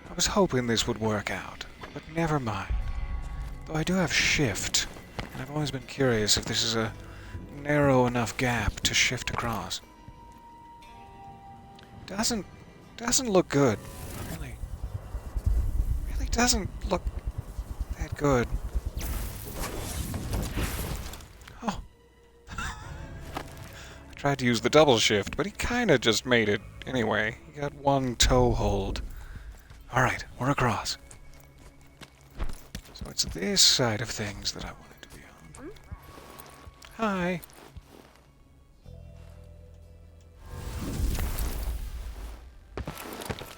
I was hoping this would work out, but never mind. Though I do have shift, and I've always been curious if this is a narrow enough gap to shift across. Doesn't look good. Really doesn't look that good. Oh. I tried to use the double shift, but he kinda just made it anyway. He got one toe hold. Alright, we're across. So it's this side of things that I wanted to be on. Hi.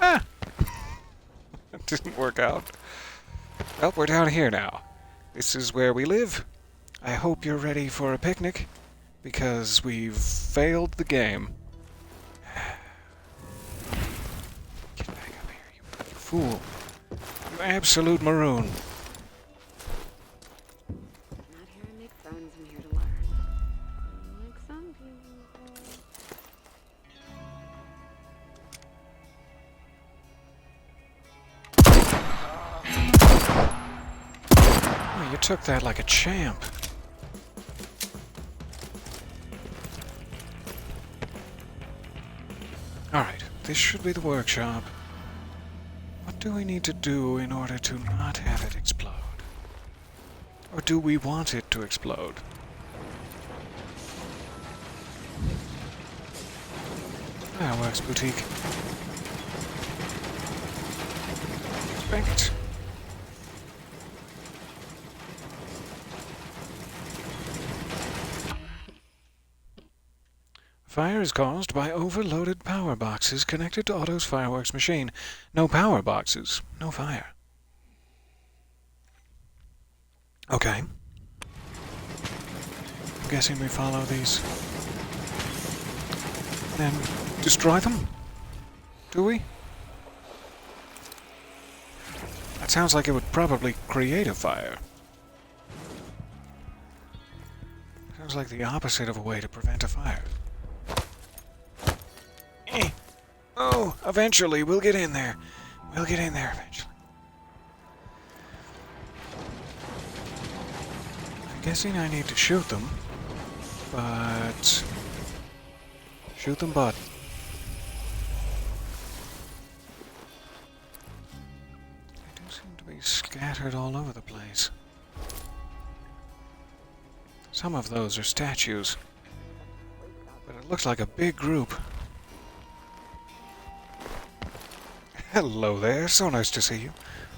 Ah! That didn't work out. Well, we're down here now. This is where we live. I hope you're ready for a picnic, because we've failed the game. Get back up here, you fool. You absolute maroon. Not here to make friends, I'm here to learn. Like some people. Oh, you took that like a champ. Alright, this should be the workshop. What do we need to do in order to not have it explode? Or do we want it to explode? Fireworks boutique. Spank it. Fire is caused by overloaded power boxes connected to Otto's fireworks machine. No power boxes, no fire. Okay. I'm guessing we follow these. Then destroy them? Do we? That sounds like it would probably create a fire. Sounds like the opposite of a way to prevent a fire. Oh, eventually, we'll get in there. We'll get in there eventually. I'm guessing I need to shoot them, but... Shoot them, bud. They do seem to be scattered all over the place. Some of those are statues, but it looks like a big group. Hello there, so nice to see you.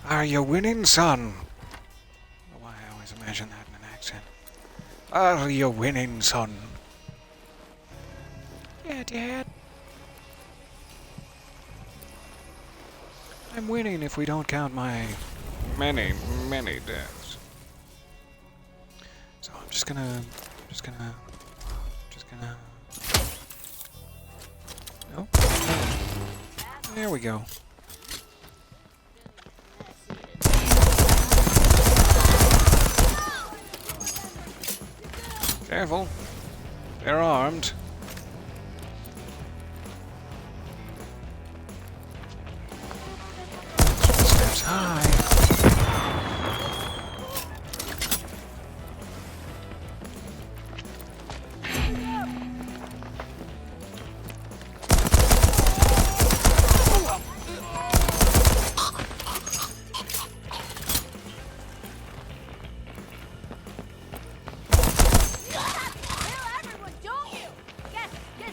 Are you winning, son? I don't know why I always imagine that in an accent. Are you winning, son? Yeah, Dad. I'm winning if we don't count my many, many deaths. So I'm just gonna... Nope. There we go. Careful. They're armed. Steps high.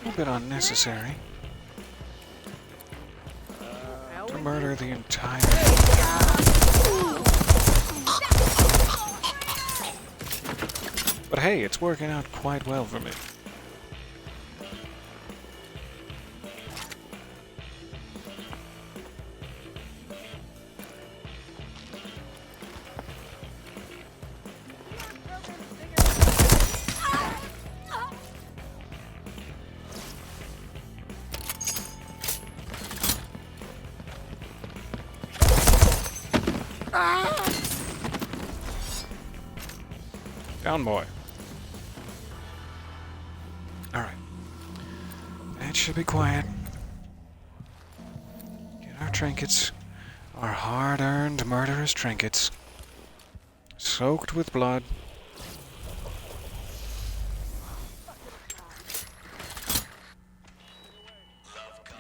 A bit unnecessary to murder the entire... But hey, it's working out quite well for me. Down, boy. Alright. That should be quiet. Get our trinkets. Our hard-earned murderous trinkets. Soaked with blood.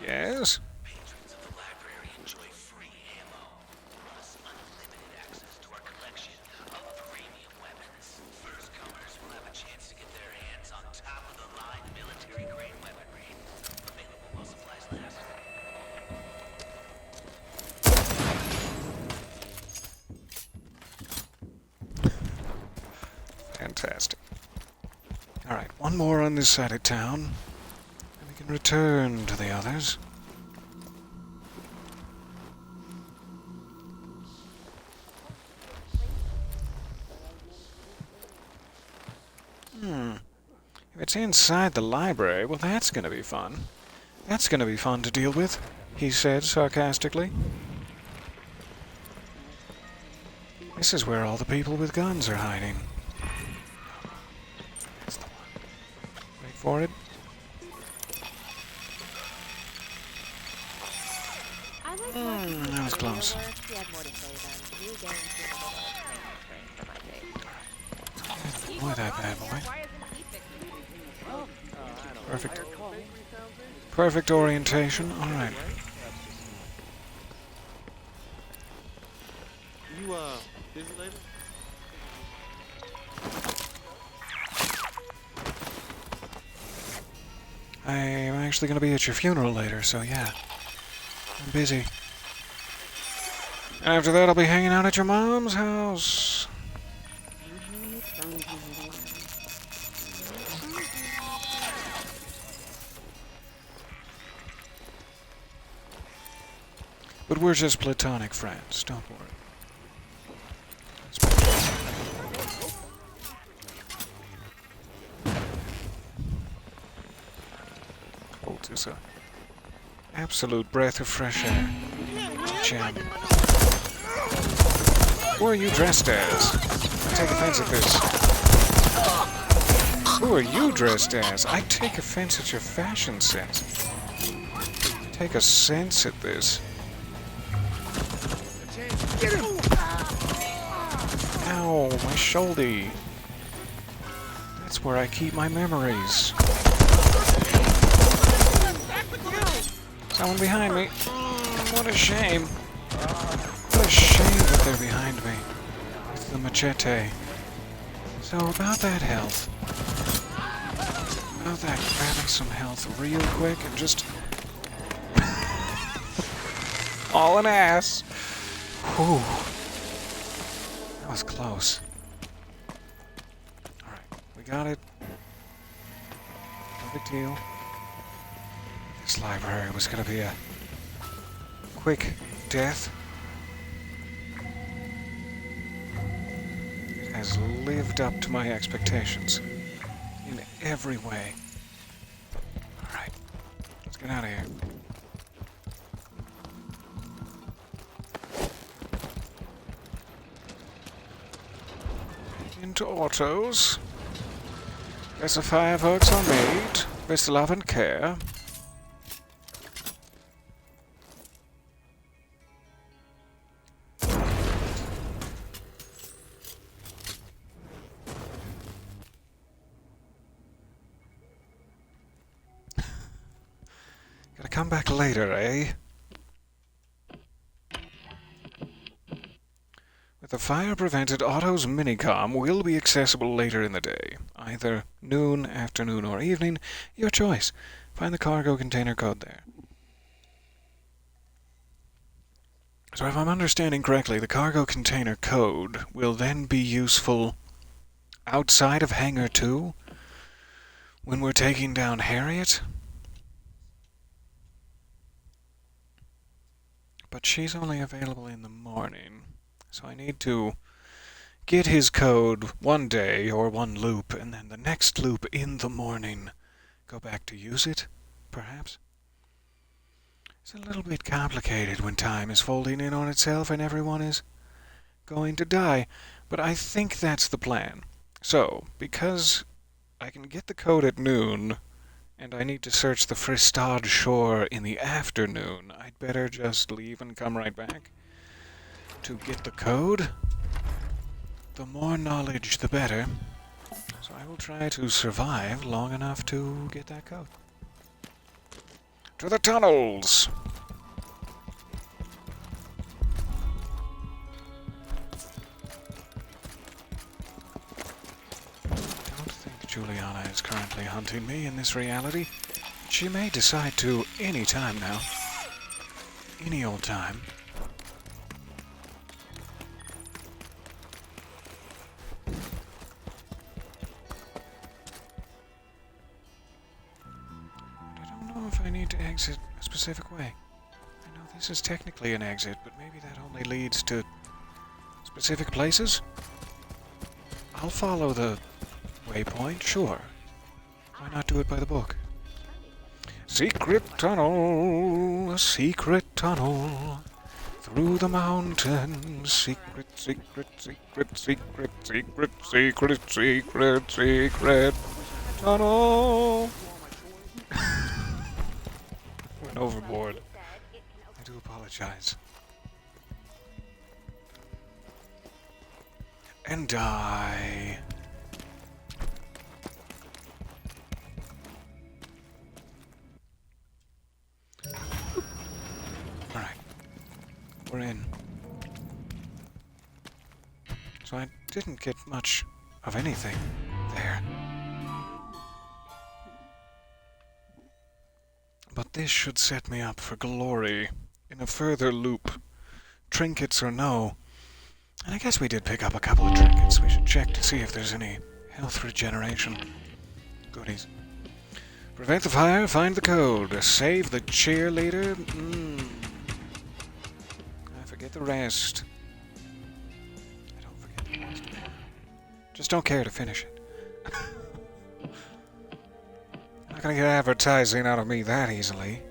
Yes? Patrons of the library enjoy free ammo, plus unlimited access to our collection of premium weapons. First comers will have a chance to get their hands on top-of-the-line military-grade weaponry. Available while supplies last. Fantastic. Alright, one more on this side of town. And we can return to the others. If it's inside the library, well, that's gonna be fun. That's gonna be fun to deal with, he said sarcastically. This is where all the people with guns are hiding. That's the one. Wait for it. That was close. Boy, that bad boy. Perfect. Perfect orientation. All right. You busy later? I'm actually going to be at your funeral later, so yeah. I'm busy. After that, I'll be hanging out at your mom's house. But we're just platonic friends, don't worry. Colt is a absolute breath of fresh air. Gem. Who are you dressed as? I take offense at this. Who are you dressed as? I take offense at your fashion sense. I take a sense at this. Ow, my shoulder. That's where I keep my memories. Someone behind me. What a shame. What a shame that they're behind me. With the machete. So about that health. About that grabbing some health real quick and just... all an ass. Whew. That was close. Alright, we got it. No big deal. This library was gonna be a quick death. It has lived up to my expectations. In every way. Alright, let's get out of here. Into Otto's. Guess the fireworks are made with love and care. Gotta come back later, eh? With the fire prevented, Otto's minicom will be accessible later in the day. Either noon, afternoon, or evening. Your choice. Find the cargo container code there. So if I'm understanding correctly, the cargo container code will then be useful outside of Hangar 2 when we're taking down Harriet? But she's only available in the morning, so I need to get his code one day or one loop, and then the next loop in the morning go back to use it, perhaps? It's a little bit complicated when time is folding in on itself and everyone is going to die, but I think that's the plan. So, because I can get the code at noon, and I need to search the Fristad shore in the afternoon, I'd better just leave and come right back to get the code. The more knowledge, the better. So I will try to survive long enough to get that code. To the tunnels! Juliana is currently hunting me in this reality. She may decide to any time now. Any old time. I don't know if I need to exit a specific way. I know this is technically an exit, but maybe that only leads to specific places? I'll follow the waypoint, sure. Why not do it by the book? Secret tunnel, through the mountains. Secret, secret, secret, secret, secret, secret, secret, secret tunnel. Went overboard. I do apologize. And die. We're in. So I didn't get much of anything there. But this should set me up for glory in a further loop. Trinkets or no. And I guess we did pick up a couple of trinkets. We should check to see if there's any health regeneration goodies. Prevent the fire, find the code. Save the cheerleader. Forget the rest. I don't forget the rest. Just don't care to finish it. Not gonna get advertising out of me that easily.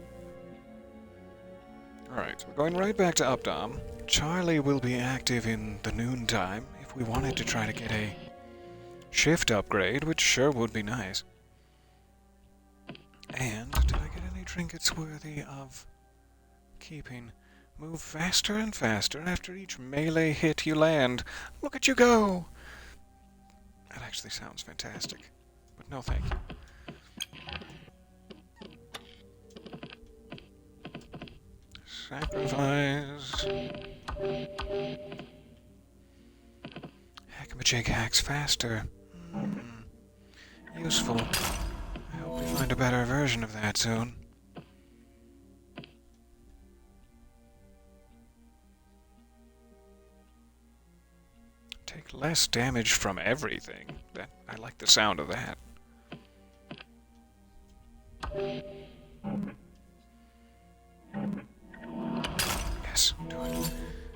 Alright, so we're going right back to Updaam. Charlie will be active in the noontime if we wanted to try to get a shift upgrade, which sure would be nice. And did I get any trinkets worthy of keeping? Move faster and faster after each melee hit you land. Look at you go! That actually sounds fantastic. But no thank you. Sacrifice. Hackamajig hacks faster. Useful. I hope we find a better version of that soon. Take less damage from everything. I like the sound of that. Yes, do it.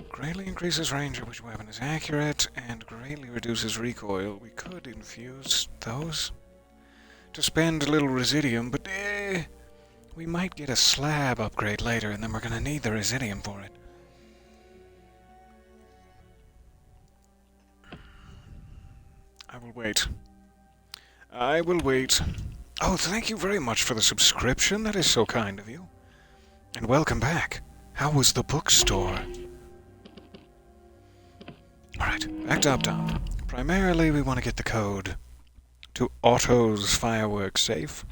Greatly increases range at which weapon is accurate, and greatly reduces recoil. We could infuse those to spend a little residium, but we might get a slab upgrade later, and then we're gonna need the residium for it. I will wait. I will wait. Oh, thank you very much for the subscription. That is so kind of you. And welcome back. How was the bookstore? Alright, back to Updaam. Primarily, we want to get the code to Otto's fireworks safe.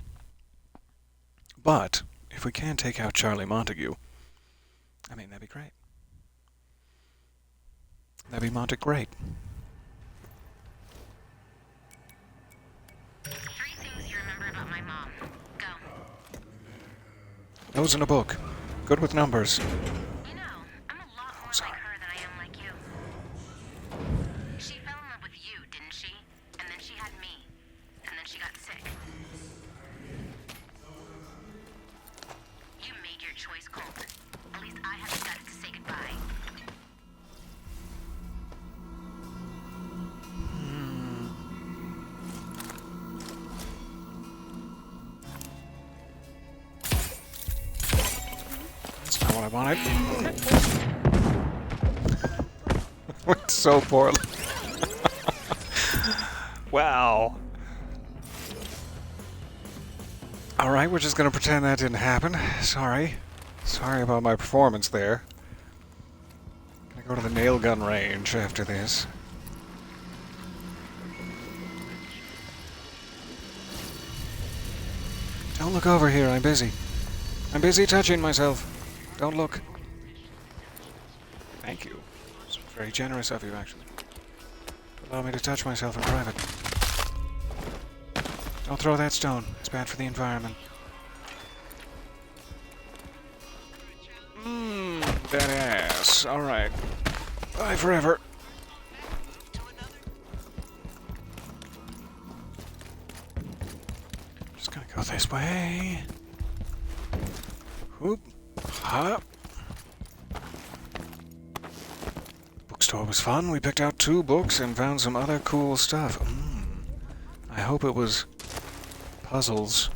But, if we can take out Charlie Montague, I mean, that'd be great. That'd be great. 3 things you remember about my mom. Go. Those in a book. Good with numbers. You know, I'm a lot more like her than I am like you. She fell in love with you, didn't she? And then she had me. And then she got sick. You made your choice, Colt. At least I have the guts to say goodbye. That's not what I wanted. Went so poorly. Wow. Alright, we're just gonna pretend that didn't happen. Sorry. Sorry about my performance there. Gonna go to the nail gun range after this. Don't look over here, I'm busy. I'm busy touching myself. Don't look. Thank you. It's very generous of you, actually. To allow me to touch myself in private. Don't throw that stone. It's bad for the environment. That ass. Alright. Bye forever. Just gonna go this way. Whoop. Hop. Bookstore was fun. We picked out 2 books and found some other cool stuff. I hope it was puzzles.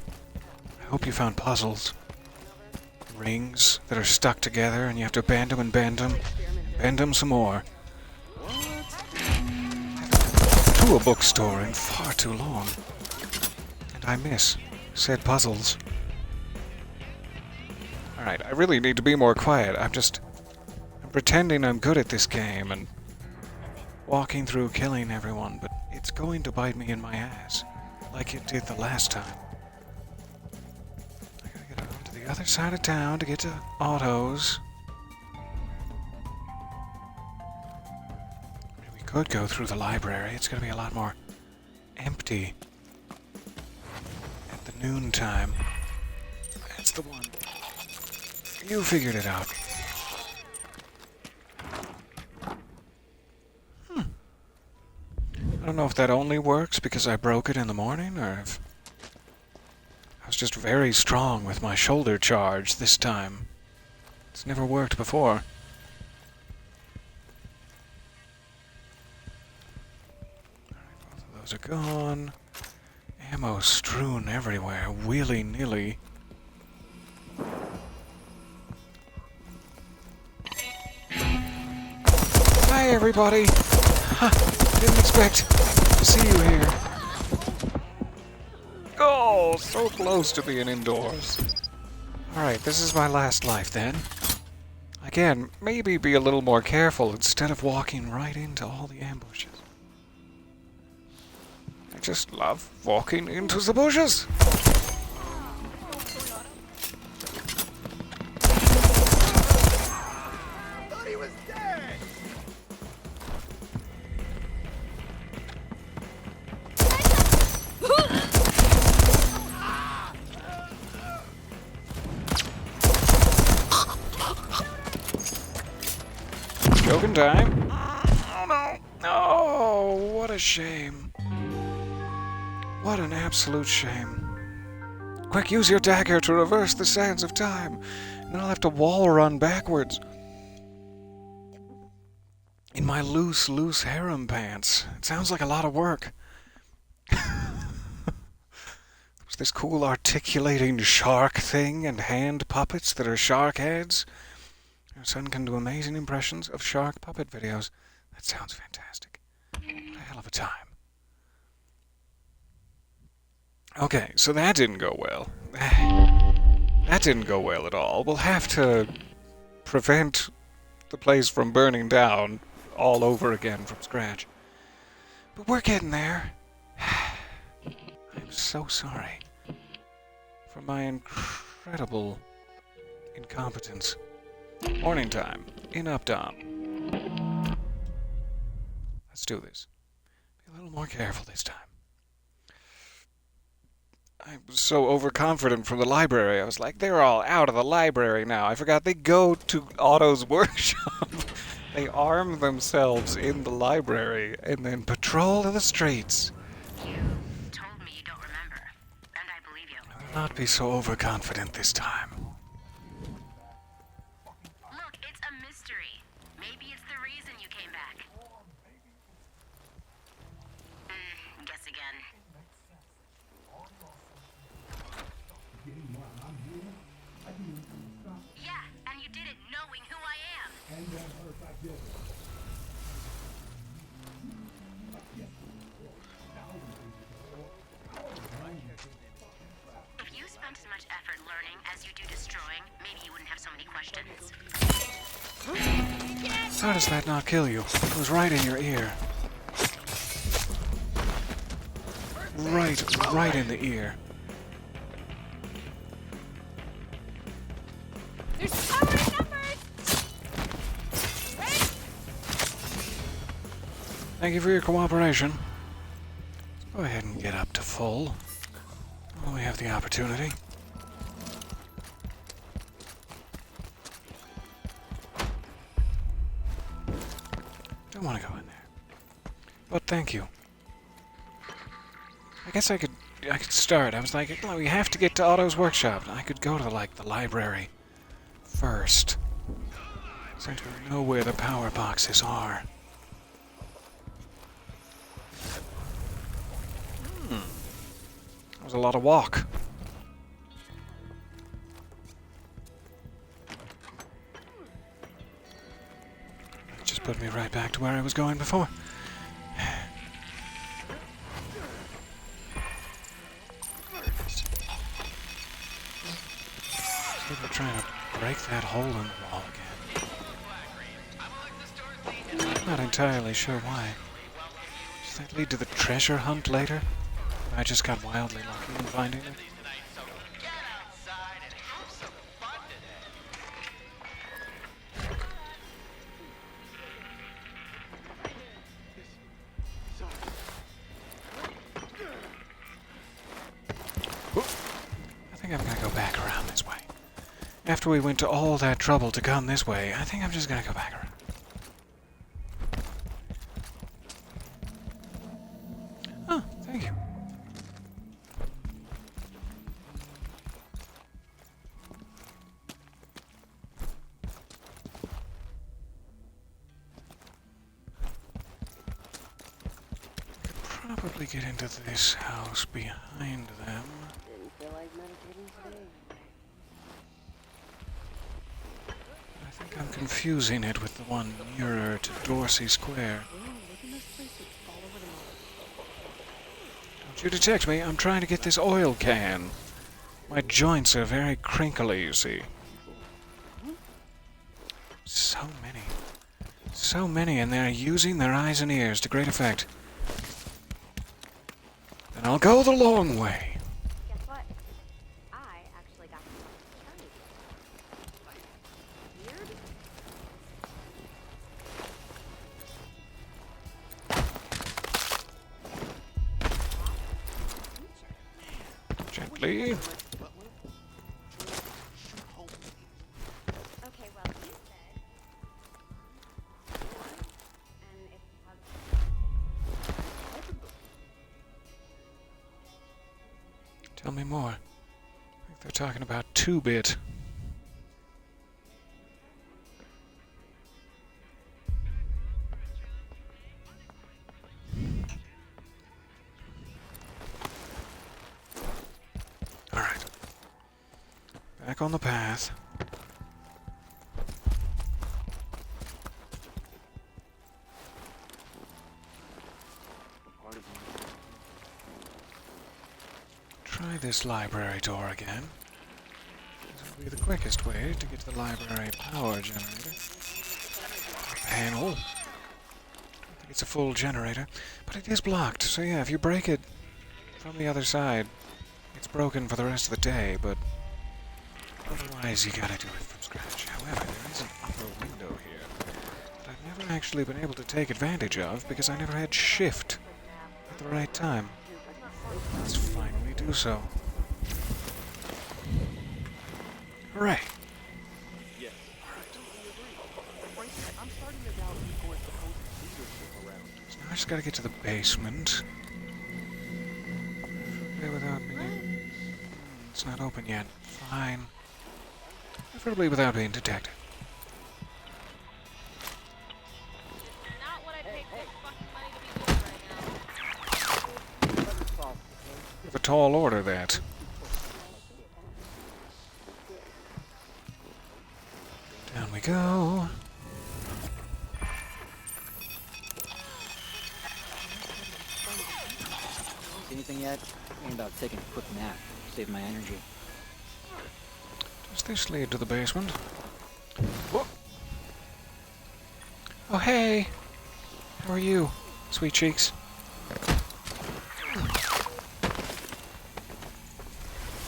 I hope you found puzzles. Rings that are stuck together and you have to bend them and bend them. Bend them some more. To a bookstore in far too long. And I miss said puzzles. Alright, I really need to be more quiet. I'm pretending I'm good at this game and walking through killing everyone, but it's going to bite me in my ass, like it did the last time. I gotta get over to the other side of town to get to Otto's. We could go through the library. It's gonna be a lot more empty at the noontime. That's the one. You figured it out. I don't know if that only works because I broke it in the morning, or if I was just very strong with my shoulder charge this time. It's never worked before. are gone. Ammo strewn everywhere, willy-nilly. Hi, everybody! Ha! Didn't expect to see you here. Oh, so close to being indoors. Alright, this is my last life then. Again, maybe be a little more careful instead of walking right into all the ambushes. I just love walking into the bushes. Thought he was dead! Joking time. Oh no. Oh, what a shame. What an absolute shame. Quick, use your dagger to reverse the sands of time. And then I'll have to wall run backwards. In my loose harem pants. It sounds like a lot of work. There's this cool articulating shark thing and hand puppets that are shark heads. Your son can do amazing impressions of shark puppet videos. That sounds fantastic. What a hell of a time. Okay, so that didn't go well. That didn't go well at all. We'll have to prevent the place from burning down all over again from scratch. But we're getting there. I'm so sorry for my incredible incompetence. Morning time in Updaam. Let's do this. Be a little more careful this time. I was so overconfident from the library. I was like, they're all out of the library now. I forgot they go to Otto's workshop. They arm themselves in the library and then patrol the streets. You told me you don't remember, and I believe you. I will not be so overconfident this time. Look, it's a mystery. Maybe it's the reason you came back. Guess again. Yeah, and you did it knowing who I am. If you spent as much effort learning as you do destroying, maybe you wouldn't have so many questions. How does that not kill you? It was right in your ear. Right in the ear. There's power in numbers! Thank you for your cooperation. Let's go ahead and get up to full. While we have the opportunity. Don't want to go in there. But thank you. I guess I could start. I was like, no, we have to get to Otto's workshop. I could go to, like, the library first. Since we know where the power boxes are. That was a lot of walk. That just put me right back to where I was going before. See if we're trying to break that hole in the wall again. Not entirely sure why. Does that lead to the treasure hunt later? I just got wildly lucky in finding it. I think I'm gonna go back around this way. After we went to all that trouble to come this way, I think I'm just gonna go back around. Oh, thank you. probably get into this house behind them. Didn't feel like meditating today. I think I'm confusing it with the one nearer to Dorsey Square. Oh, look at this place. It's all over the mall. Don't you detect me? I'm trying to get this oil can. My joints are very crinkly, you see. So many. So many, and they're using their eyes and ears to great effect. Then I'll go the long way. Guess what? I actually got some attorney. Weird. Gently. Okay, well, he said. And it's Tell me more. I think they're talking about 2-bit. Alright. Back on the path. Try this library door again. This will be the quickest way to get to the library power generator. Panel. I don't think it's a full generator, but it is blocked. So yeah, if you break it from the other side, it's broken for the rest of the day, but otherwise you gotta do it from scratch. However, there is an upper window here that I've never actually been able to take advantage of because I never had shift at the right time. Let's finally do so. Hooray! Yes. Frankly, I'm starting to doubt Ego's supposed leadership around. So now I just gotta get to the basement. Without being... It's not open yet. Fine. Preferably without being detected. Not what I paid this fucking money to be doing right now. You have a tall order, that. Down we go. See anything yet? Thinking about taking a quick nap. Save my energy. Does this lead to the basement? Whoa. Oh, hey! How are you, sweet cheeks?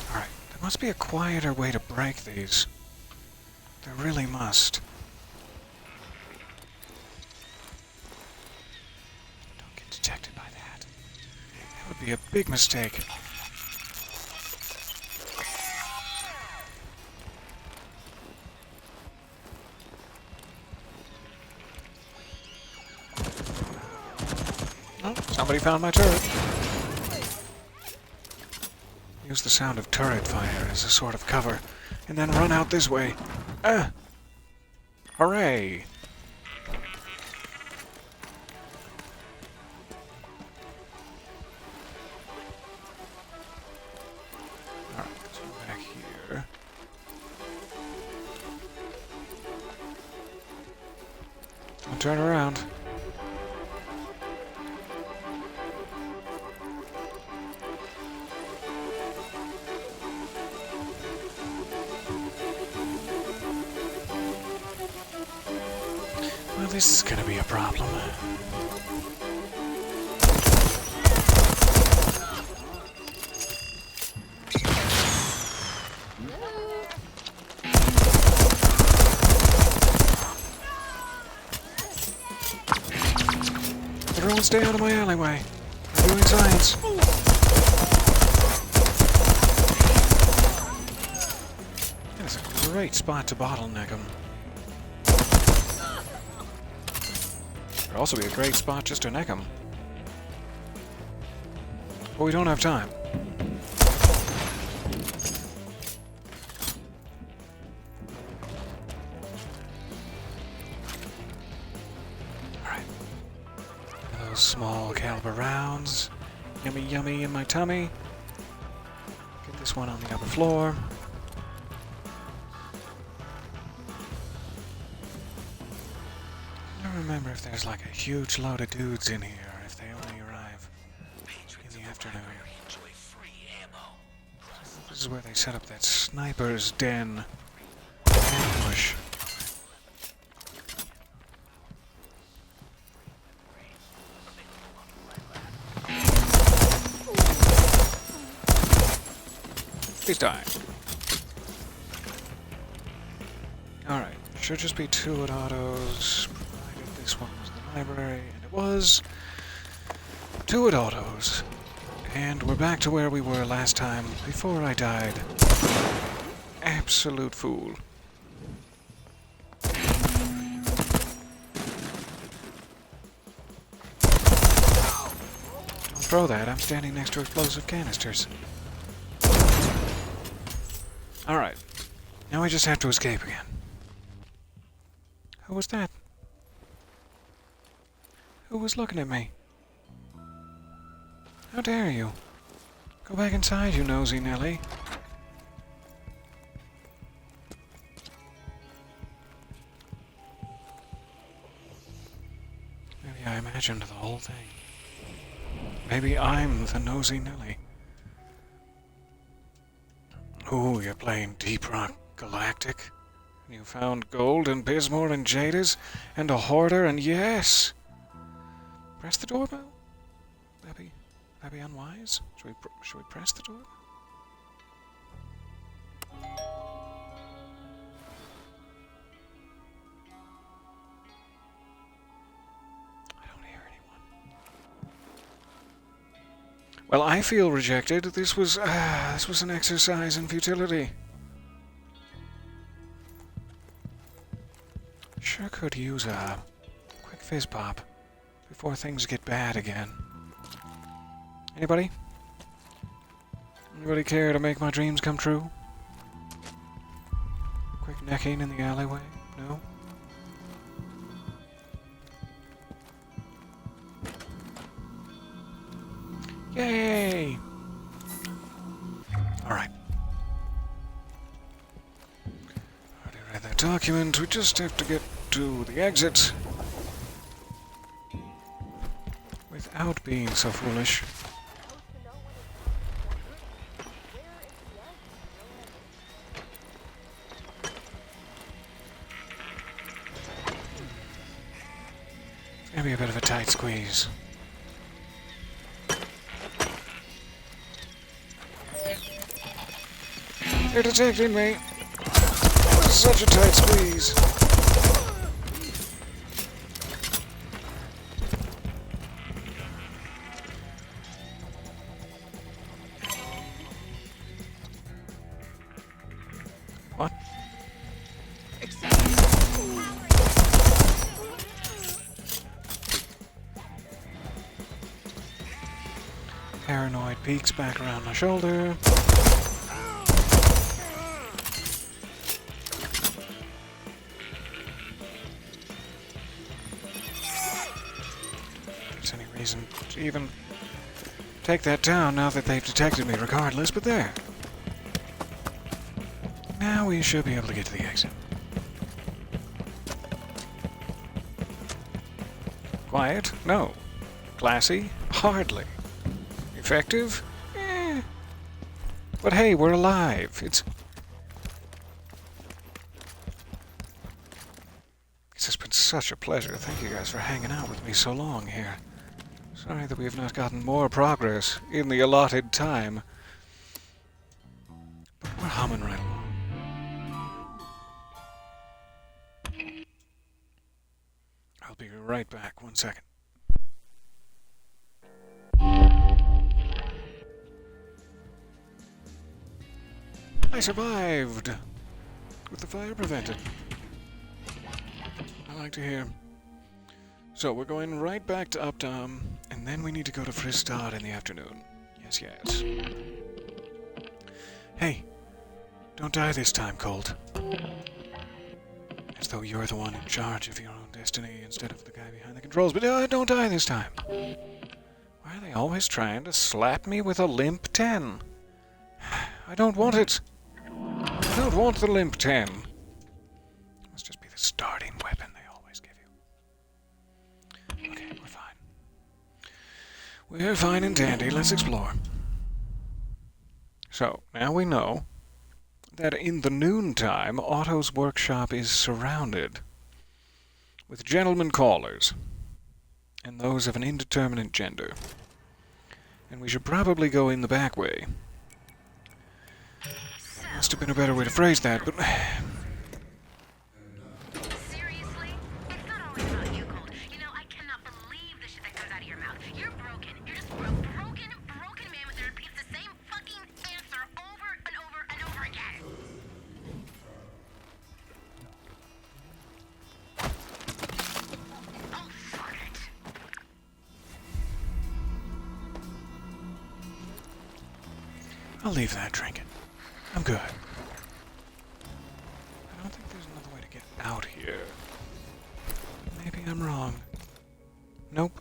Alright, there must be a quieter way to break these. There really must. Don't get detected by that. That would be a big mistake. Oh, somebody found my turret. Use the sound of turret fire as a sort of cover, and then run out this way. Hooray! Alright, so back here. Don't turn around. Well, this is gonna be a problem. Everyone stay out of my alleyway. I'm doing science. That's a great spot to bottleneck them. Could also be a great spot just to neck them. But we don't have time. Alright. Those small caliber rounds. Yummy, yummy in my tummy. Get this one on the upper floor. I don't remember if there's like a huge load of dudes in here, or if they only arrive in the afternoon. This is where they set up that sniper's den ambush. Please die. Alright, should just be 2 at Otto's, provided this one was the library, and it was 2 at Otto's. And we're back to where we were last time, before I died. Absolute fool. Don't throw that, I'm standing next to explosive canisters. Alright, now we just have to escape again. Who was that? Who was looking at me? How dare you? Go back inside, you nosy Nelly. Maybe I imagined the whole thing. Maybe I'm the nosy Nelly. Ooh, you're playing Deep Rock Galactic? You found gold and Bismore and Jadis and a hoarder and yes! Press the doorbell? That'd be unwise? Should we press the doorbell? I don't hear anyone. Well, I feel rejected. This was an exercise in futility. Sure could use a quick fizz pop before things get bad again. Anybody? Anybody care to make my dreams come true? Quick necking in the alleyway? No? Yay! Alright. Already read that document. We just have to get to the exit without being so foolish. It's gonna be a bit of a tight squeeze. They're detecting me. This is such a tight squeeze. What? Paranoid peeks back around my shoulder. To even take that down now that they've detected me regardless, but there. Now we should be able to get to the exit. Quiet? No. Classy? Hardly. Effective? Eh. But hey, we're alive. It's just been such a pleasure. Thank you guys for hanging out with me so long here. Sorry that we have not gotten more progress in the allotted time. But we're humming right along. I'll be right back. 1 second. I survived! With the fire prevented. I like to hear. So we're going right back to Updaam, and then we need to go to Fiz in the afternoon. Yes, yes. Hey, don't die this time, Colt. As though you're the one in charge of your own destiny instead of the guy behind the controls, but don't die this time. Why are they always trying to slap me with a limp 10. I don't want it. I don't want the limp 10. It must just be the starting weapon they always give you. Okay, we're fine. We're fine and dandy. Let's explore. So, now we know that in the noontime, Otto's workshop is surrounded with gentlemen callers, and those of an indeterminate gender. And we should probably go in the back way. Must have been a better way to phrase that, but... Seriously? It's not always about you, Colt. You know, I cannot believe the shit that comes out of your mouth. You're broken. You're just broken man that repeats the same fucking answer over and over and over again. Oh, fuck it. I'll leave that trinket. I'm good. I don't think there's another way to get out here. Maybe I'm wrong. Nope.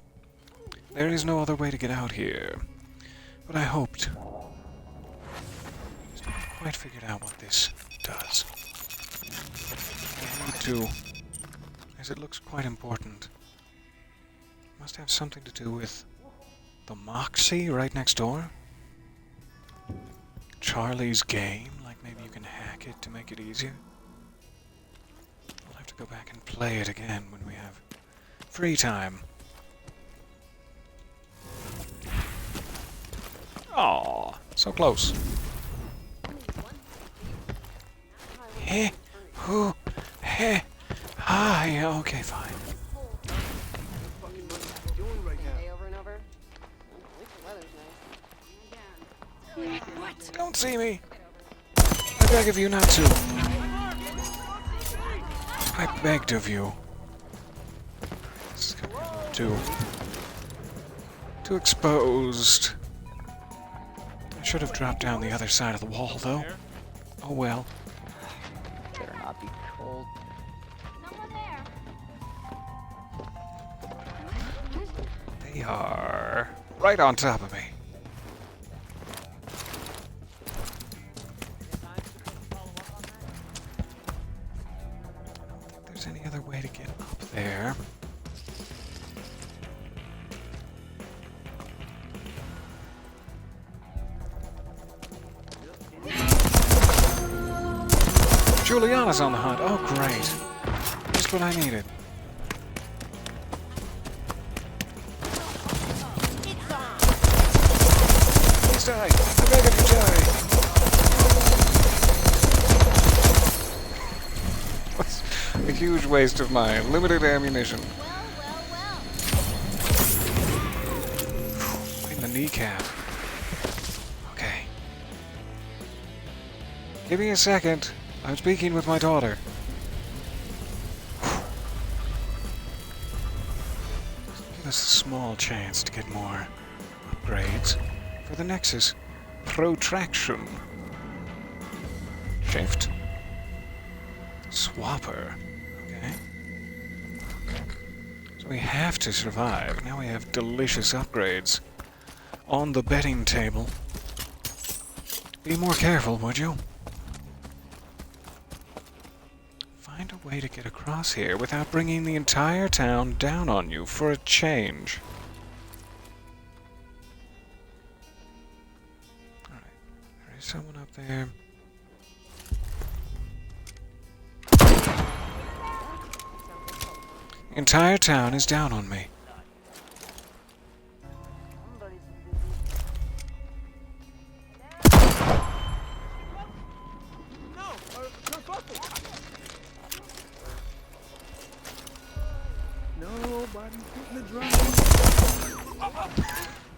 There is no other way to get out here. But I hoped. Still haven't quite figured out what this does. I need to, as it looks quite important. Must have something to do with the Moxie right next door? Charlie's game? Like maybe you can hack it to make it easier? We'll have to go back and play it again when we have free time. Aw, so close. Heh, who, heh, hi, okay, fine. Day over and over. At least the weather's nice. What? Don't see me. I beg of you not to. I begged of you. This is gonna be a little too exposed. I should have dropped down the other side of the wall, though. Oh well. Better not be cold. They are right on top of me. There's any other way to get up there. Juliana's on the hunt. Oh, great. Just what I needed. Please die. I beg of you, die. What's a huge waste of my limited ammunition. In the kneecap. Okay. Give me a second. I'm speaking with my daughter. Give us a small chance to get more upgrades for the Nexus. Protraction. Shift. Swapper. Okay. So we have to survive. Now we have delicious upgrades on the betting table. Be more careful, would you? Find a way to get across here without bringing the entire town down on you for a change. Alright, there is someone up there. The entire town is down on me.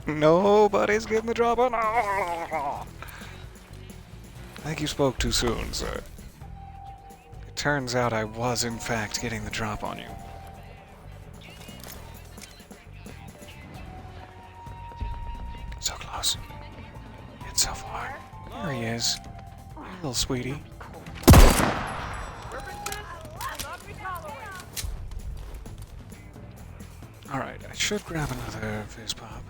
Nobody's getting the drop on. I think you spoke too soon, sir. It turns out I was, in fact, getting the drop on you. So close. Yet so far. There he is. Hey, little sweetie. Alright, I should grab another Fiz Pop.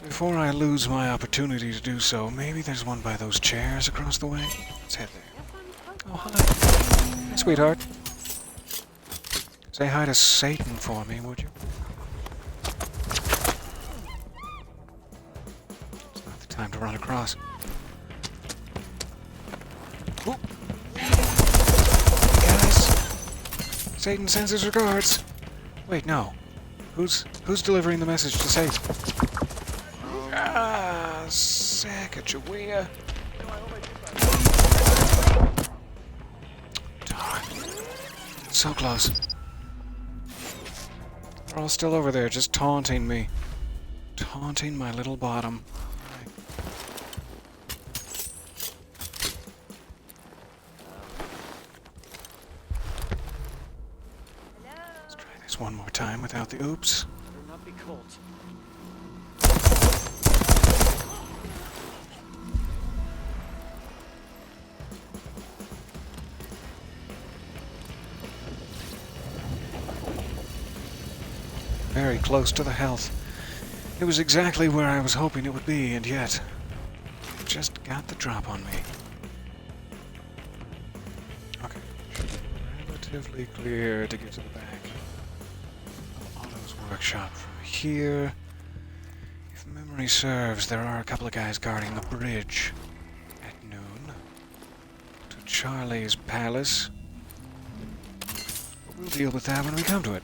Before I lose my opportunity to do so, maybe there's one by those chairs across the way. Let's head there. Oh, hi. Hey, sweetheart. Say hi to Satan for me, would you? It's not the time to run across. Ooh. Guys, Satan sends his regards. Wait, no. Who's delivering the message to Satan? Sacagawea. Darn. So close. They're all still over there, just taunting me. Taunting my little bottom. Let's try this one more time without the oops. Better not be cold. Very close to the health. It was exactly where I was hoping it would be, and yet it just got the drop on me. Okay. Relatively clear to get to the back of Otto's workshop from here. If memory serves, there are a couple of guys guarding the bridge at noon to Charlie's palace. But we'll deal with that when we come to it.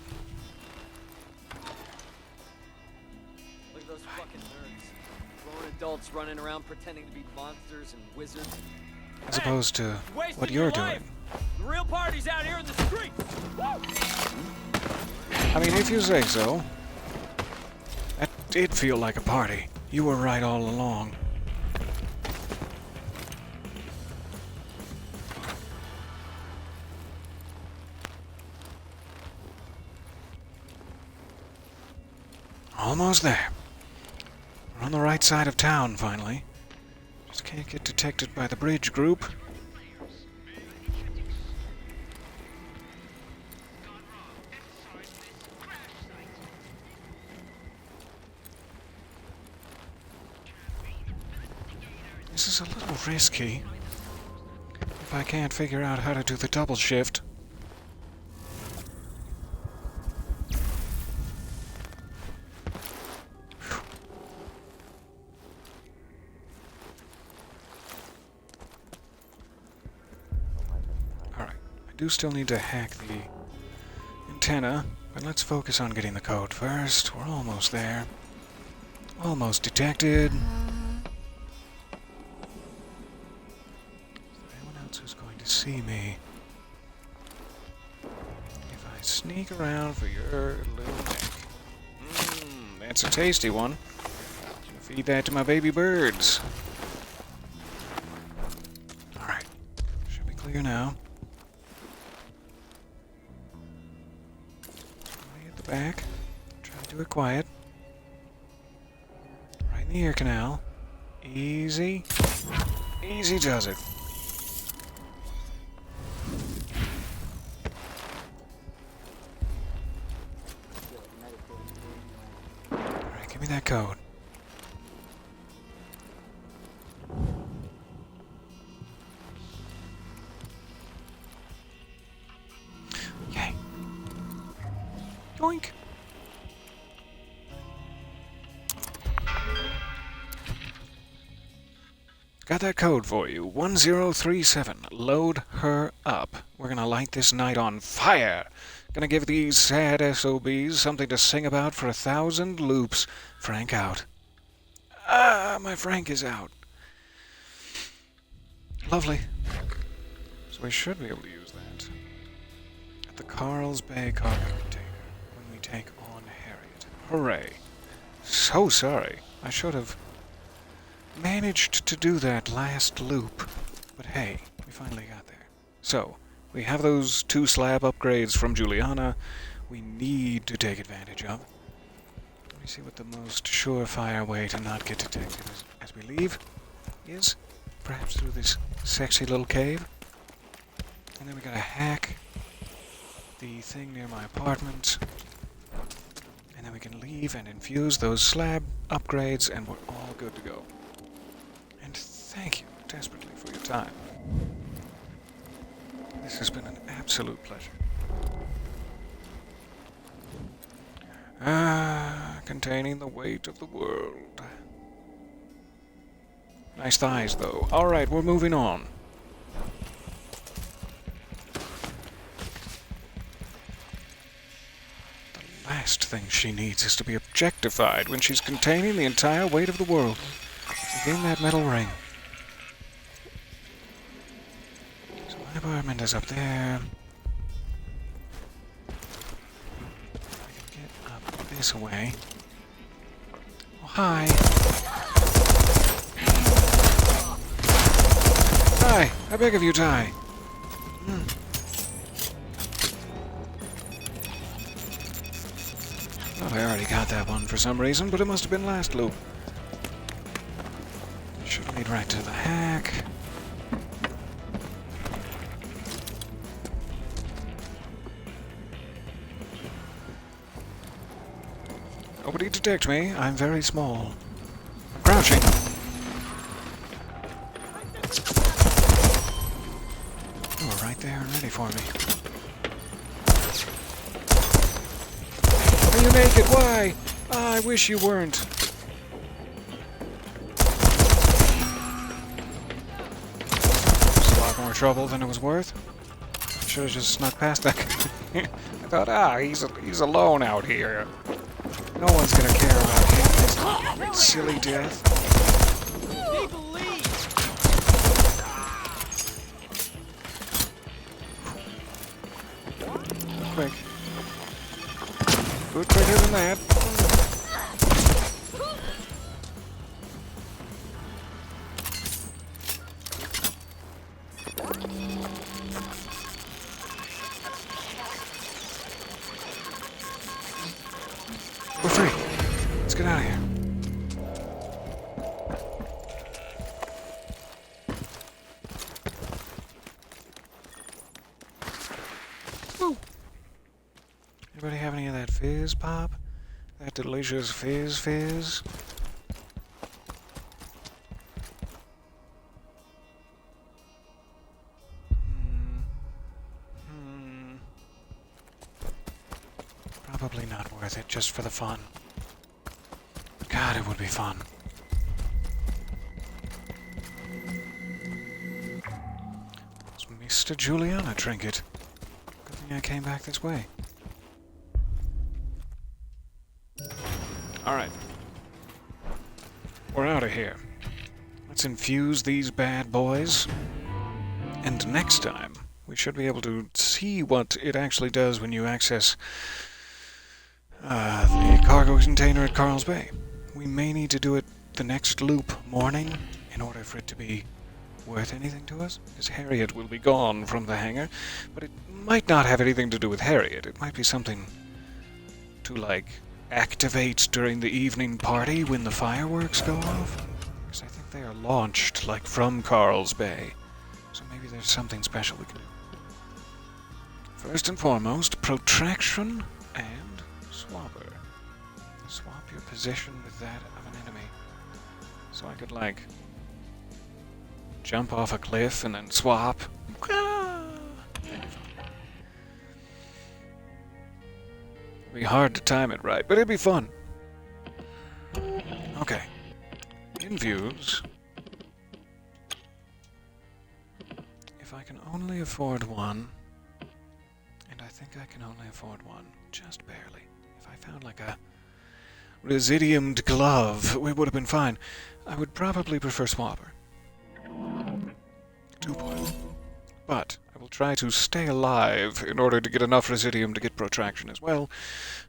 Adults running around pretending to be monsters and wizards. As opposed to what you're doing. The real party's out here in the streets. I mean, if you say so. That did feel like a party. You were right all along. Almost there. We're on the right side of town, finally. Just can't get detected by the bridge group. This is a little risky. If I can't figure out how to do the double shift. I do still need to hack the antenna, but let's focus on getting the code first. We're almost there. Almost detected. Is there anyone else who's going to see me? If I sneak around for your little neck. That's a tasty one. Gonna feed that to my baby birds. Alright. Should be clear now. Back. Try to do it quiet. Right in the ear canal. Easy. Easy does it. Alright, give me that code. Yoink. Got that code for you. 1037. Load her up. We're gonna light this night on fire. Gonna give these sad SOBs something to sing about for 1,000 loops. Frank out. Ah, my Frank is out. Lovely. So we should be able to use that at the Carl's Bay cargo container. Take on Harriet. Hooray. So sorry. I should have managed to do that last loop. But hey, we finally got there. So, we have those 2 slab upgrades from Juliana we need to take advantage of. Let me see what the most surefire way to not get detected as we leave is. Perhaps through this sexy little cave. And then we gotta hack the thing near my apartment. then we can leave and infuse those slab upgrades, and we're all good to go. And thank you desperately for your time. This has been an absolute pleasure. Containing the weight of the world. Nice thighs, though. Alright, we're moving on. The last thing she needs is to be objectified when she's containing the entire weight of the world within that metal ring. So my apartment is up there. I can get up this way. Oh, hi. Ty, I beg of you, Ty. Well, I already got that one for some reason, but it must have been last loop. Should lead right to the hack. Nobody detect me. I'm very small. I'm crouching. You were right there and ready for me. Are you naked? Why? Ah, I wish you weren't. It's a lot more trouble than it was worth. Should have just snuck past that guy. I thought, he's alone out here. No one's gonna care about him. This silly death. Quick. Good quicker than that. We're free. Let's get out of here. Woo. Anybody have any of that Fiz Pop? That delicious fizz? Probably not worth it, just for the fun. God, it would be fun. It's Mr. Juliana trinket. Good thing I came back this way. Alright. We're out of here. Let's infuse these bad boys. And next time, we should be able to see what it actually does when you access the cargo container at Carl's Bay. We may need to do it the next loop morning in order for it to be worth anything to us, because Harriet will be gone from the hangar, but it might not have anything to do with Harriet. It might be something to, like, activate during the evening party when the fireworks go off, because I think they are launched, like, from Carl's Bay, so maybe there's something special we can do. First and foremost, protraction and swapper. Swap your position with that of an enemy. So I could, like, jump off a cliff and then swap. It'd be hard to time it right, but it'd be fun. Okay. Infuse. If I can only afford one, and I think I can only afford one, just barely. If I found like a residiumed glove, it would have been fine. I would probably prefer swapper. 2 point. But I will try to stay alive in order to get enough residium to get protraction as well.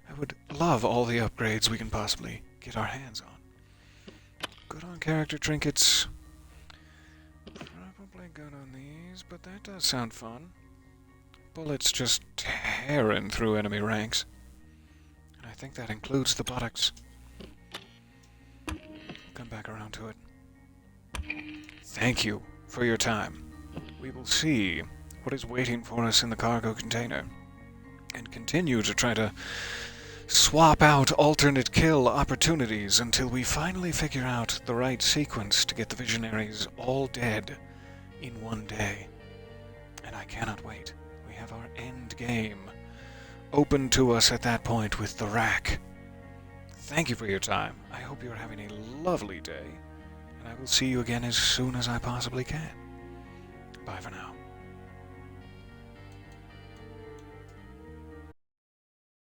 I would love all the upgrades we can possibly get our hands on. Good on character trinkets. Probably good on these, but that does sound fun. Bullets just tearing through enemy ranks. And I think that includes the buttocks. Come back around to it. Thank you for your time. We will see what is waiting for us in the cargo container and continue to try to swap out alternate kill opportunities until we finally figure out the right sequence to get the Visionaries all dead in one day. And I cannot wait. We have our end game open to us at that point with the rack. Thank you for your time. I hope you're having a lovely day, and I will see you again as soon as I possibly can. Bye for now.